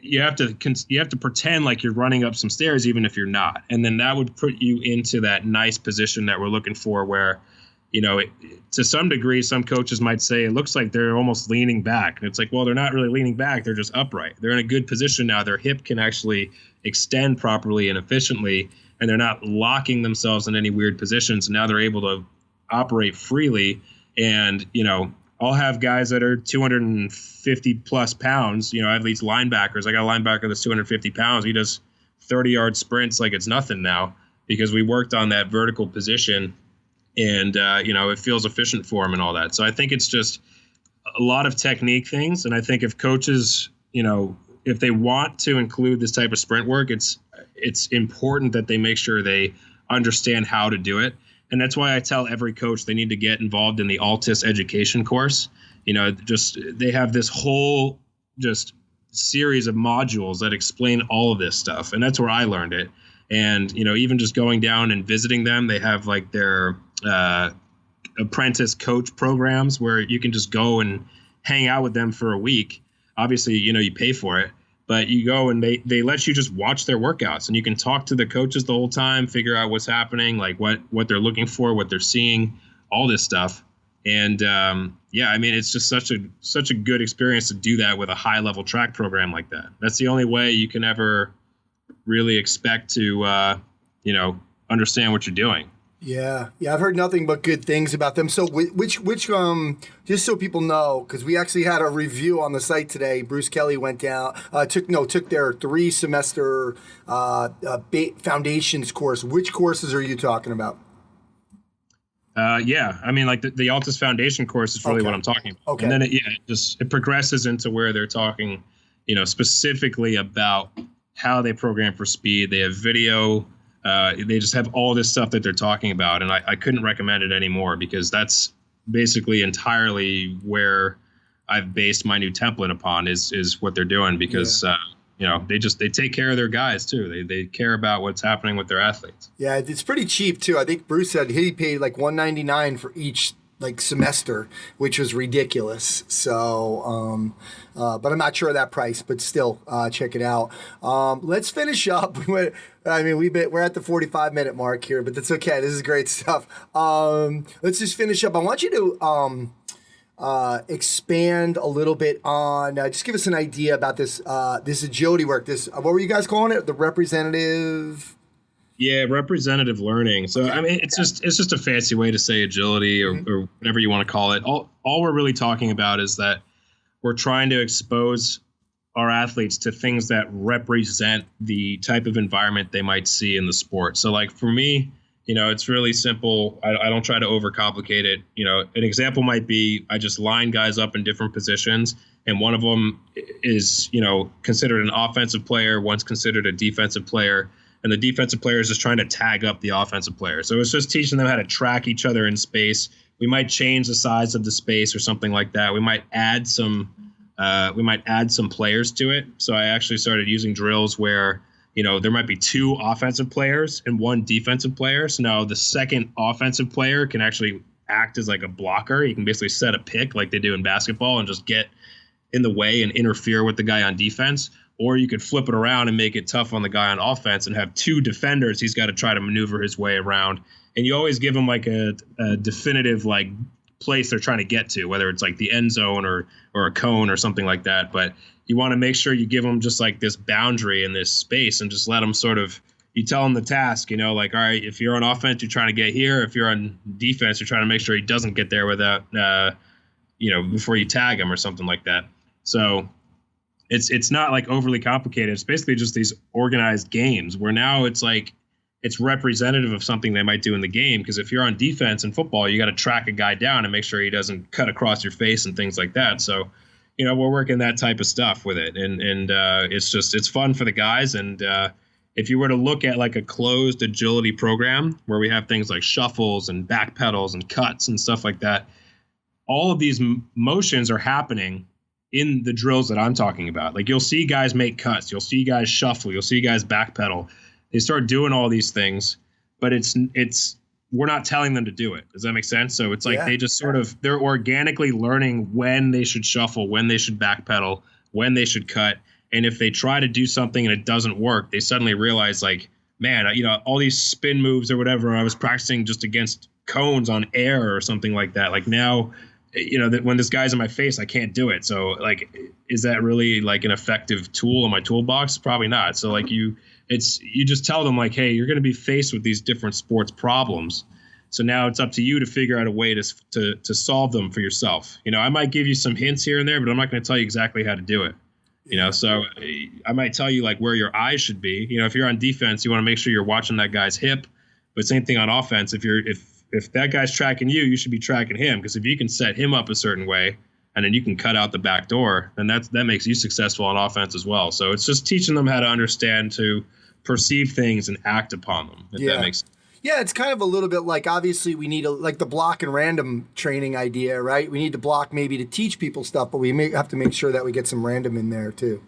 you have to pretend like you're running up some stairs even if you're not. And then that would put you into that nice position that we're looking for, where, to some degree, some coaches might say it looks like they're almost leaning back. And it's like, well, they're not really leaning back. They're just upright. They're in a good position now. Their hip can actually extend properly and efficiently, and they're not locking themselves in any weird positions. And now they're able to operate freely. And, I'll have guys that are 250 plus pounds, athletes, linebackers. I got a linebacker that's 250 pounds. He does 30-yard sprints like it's nothing now, because we worked on that vertical position, and, it feels efficient for him and all that. So I think it's just a lot of technique things. And I think if coaches, if they want to include this type of sprint work, it's important that they make sure they understand how to do it. And that's why I tell every coach they need to get involved in the Altus education course. They have this whole just series of modules that explain all of this stuff. And that's where I learned it. And, even just going down and visiting them, they have like their apprentice coach programs where you can just go and hang out with them for a week. Obviously, you pay for it. But you go and they let you just watch their workouts, and you can talk to the coaches the whole time, figure out what's happening, like what they're looking for, what they're seeing, all this stuff. And it's just such a good experience to do that with a high level track program like that. That's the only way you can ever really expect to understand what you're doing. Yeah, I've heard nothing but good things about them. So which just so people know, because we actually had a review on the site today. Bruce Kelly went down, took their 3-semester foundations course. Which courses are you talking about? Like the Altus Foundation course is really what I'm talking about. Okay. And then it progresses into where they're talking, specifically about how they program for speed. They have video. They just have all this stuff that they're talking about, and I couldn't recommend it anymore, because that's basically entirely where I've based my new template upon is what they're doing, because they take care of their guys too. They care about what's happening with their athletes. Yeah, it's pretty cheap too. I think Bruce said he paid like $199 for each semester, which was ridiculous. So, but I'm not sure of that price, but still, check it out. Let's finish up. We're at the 45-minute mark here, but that's okay. This is great stuff. Let's just finish up. I want you to expand a little bit on, just give us an idea about this agility work. What were you guys calling it? The representative? Yeah, representative learning. So it's just a fancy way to say agility or whatever you want to call it. All we're really talking about is that we're trying to expose our athletes to things that represent the type of environment they might see in the sport. So like for me, it's really simple. I don't try to overcomplicate it. An example might be I just line guys up in different positions, and one of them is, considered an offensive player, one's considered a defensive player. And the defensive player is just trying to tag up the offensive player. So it's just teaching them how to track each other in space, we might change the size of the space or something like that. We might add some players to it. So I actually started using drills where, there might be 2 offensive players and 1 defensive player. So now the second offensive player can actually act as like a blocker. You can basically set a pick like they do in basketball and just get in the way and interfere with the guy on defense. Or you could flip it around and make it tough on the guy on offense and have 2 defenders he's got to try to maneuver his way around. And you always give him like a definitive like place they're trying to get to, whether it's like the end zone or a cone or something like that. But you want to make sure you give them just like this boundary and this space and just let them you tell them the task, like, all right, if you're on offense, you're trying to get here. If you're on defense, you're trying to make sure he doesn't get there without, before you tag him or something like that. So it's not like overly complicated. It's basically just these organized games where now it's like, it's representative of something they might do in the game. Because if you're on defense in football, you got to track a guy down and make sure he doesn't cut across your face and things like that. So, we're working that type of stuff with it. And it's fun for the guys. And if you were to look at like a closed agility program where we have things like shuffles and back pedals and cuts and stuff like that, all of these motions are happening in the drills that I'm talking about. Like you'll see guys make cuts, you'll see guys shuffle, you'll see guys back pedal. They start doing all these things, but we're not telling them to do it. Does that make sense? So it's like they just they're organically learning when they should shuffle, when they should backpedal, when they should cut. And if they try to do something and it doesn't work, they suddenly realize like, man, all these spin moves or whatever, I was practicing just against cones on air or something like that. Like now, that when this guy's in my face, I can't do it. So like, is that really like an effective tool in my toolbox? Probably not. So like you just tell them like, hey, you're going to be faced with these different sports problems. So now it's up to you to figure out a way to solve them for yourself. I might give you some hints here and there, but I'm not going to tell you exactly how to do it. So I might tell you like where your eyes should be. If you're on defense, you want to make sure you're watching that guy's hip. But same thing on offense. If that guy's tracking you, you should be tracking him. Because if you can set him up a certain way and then you can cut out the back door, then that makes you successful on offense as well. So it's just teaching them how to understand, to perceive things and act upon them, if that makes sense. Yeah, it's kind of a little bit like, obviously we need like the block and random training idea, right? We need to block maybe to teach people stuff, but we may have to make sure that we get some random in there too.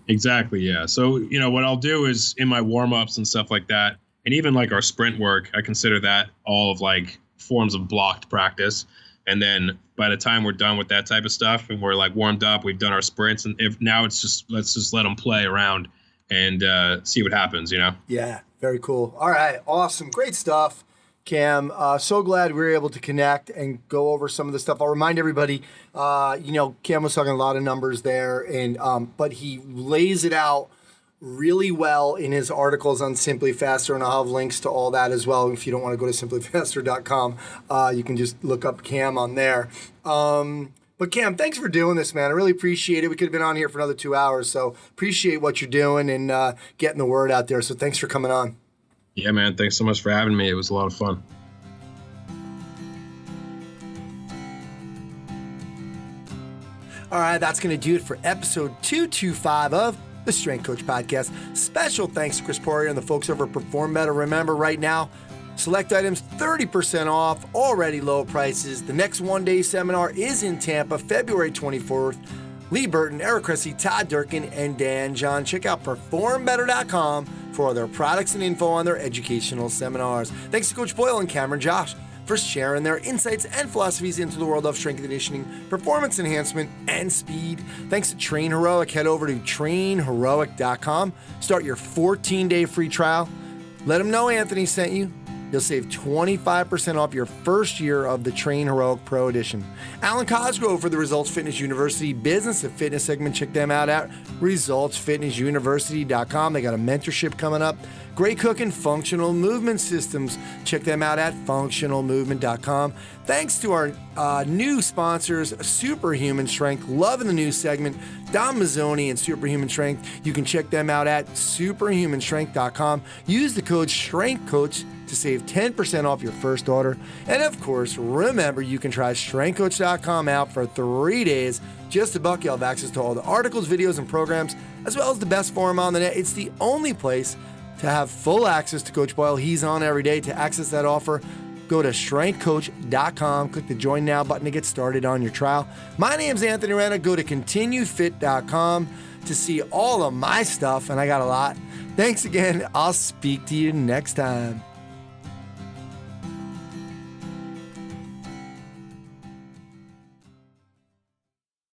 Exactly, yeah. So, what I'll do is in my warm-ups and stuff like that, and even like our sprint work, I consider that all of like forms of blocked practice. And then by the time we're done with that type of stuff and we're like warmed up, we've done our sprints, and now it's just, let's just let them play around and see what happens, Yeah, very cool. All right, awesome. Great stuff, Cam. So glad we were able to connect and go over some of the stuff. I'll remind everybody, Cam was talking a lot of numbers there, and but he lays it out really well in his articles on Simply Faster, and I'll have links to all that as well. If you don't want to go to simplyfaster.com, you can just look up Cam on there. But Cam, thanks for doing this, man. I really appreciate it. We could have been on here for another 2 hours, so appreciate what you're doing and getting the word out there. So thanks for coming on. Yeah, man. Thanks so much for having me. It was a lot of fun. All right, that's going to do it for episode 225 of the Strength Coach Podcast. Special thanks to Chris Poirier and the folks over at Perform Better. Remember, right now, select items 30% off, already low prices. The next one-day seminar is in Tampa, February 24th. Lee Burton, Eric Cressy, Todd Durkin, and Dan John. Check out performbetter.com for all their products and info on their educational seminars. Thanks to Coach Boyle and Cameron Josh for sharing their insights and philosophies into the world of strength and conditioning, performance enhancement, and speed. Thanks to Train Heroic. Head over to trainheroic.com. Start your 14-day free trial. Let them know Anthony sent you. You'll save 25% off your first year of the Train Heroic Pro Edition. Alan Cosgrove for the Results Fitness University Business and Fitness segment. Check them out at resultsfitnessuniversity.com. They got a mentorship coming up. Great cooking, functional movement systems. Check them out at functionalmovement.com. Thanks to our new sponsors, Superhuman Strength. Loving the new segment. Dom Mazzoni and Superhuman Strength. You can check them out at superhumanstrength.com. Use the code STRENGTHCOACH to save 10% off your first order. And of course, remember, you can try strengthcoach.com out for 3 days. Just $1. You'll have access to all the articles, videos, and programs, as well as the best forum on the net. It's the only place to have full access to Coach Boyle. He's on every day. To access that offer, Go to strengthcoach.com, click the Join Now button to get started on your trial. My name's Anthony Renna. Go to continuefit.com to see all of my stuff, and I got a lot. Thanks again. I'll speak to you next time.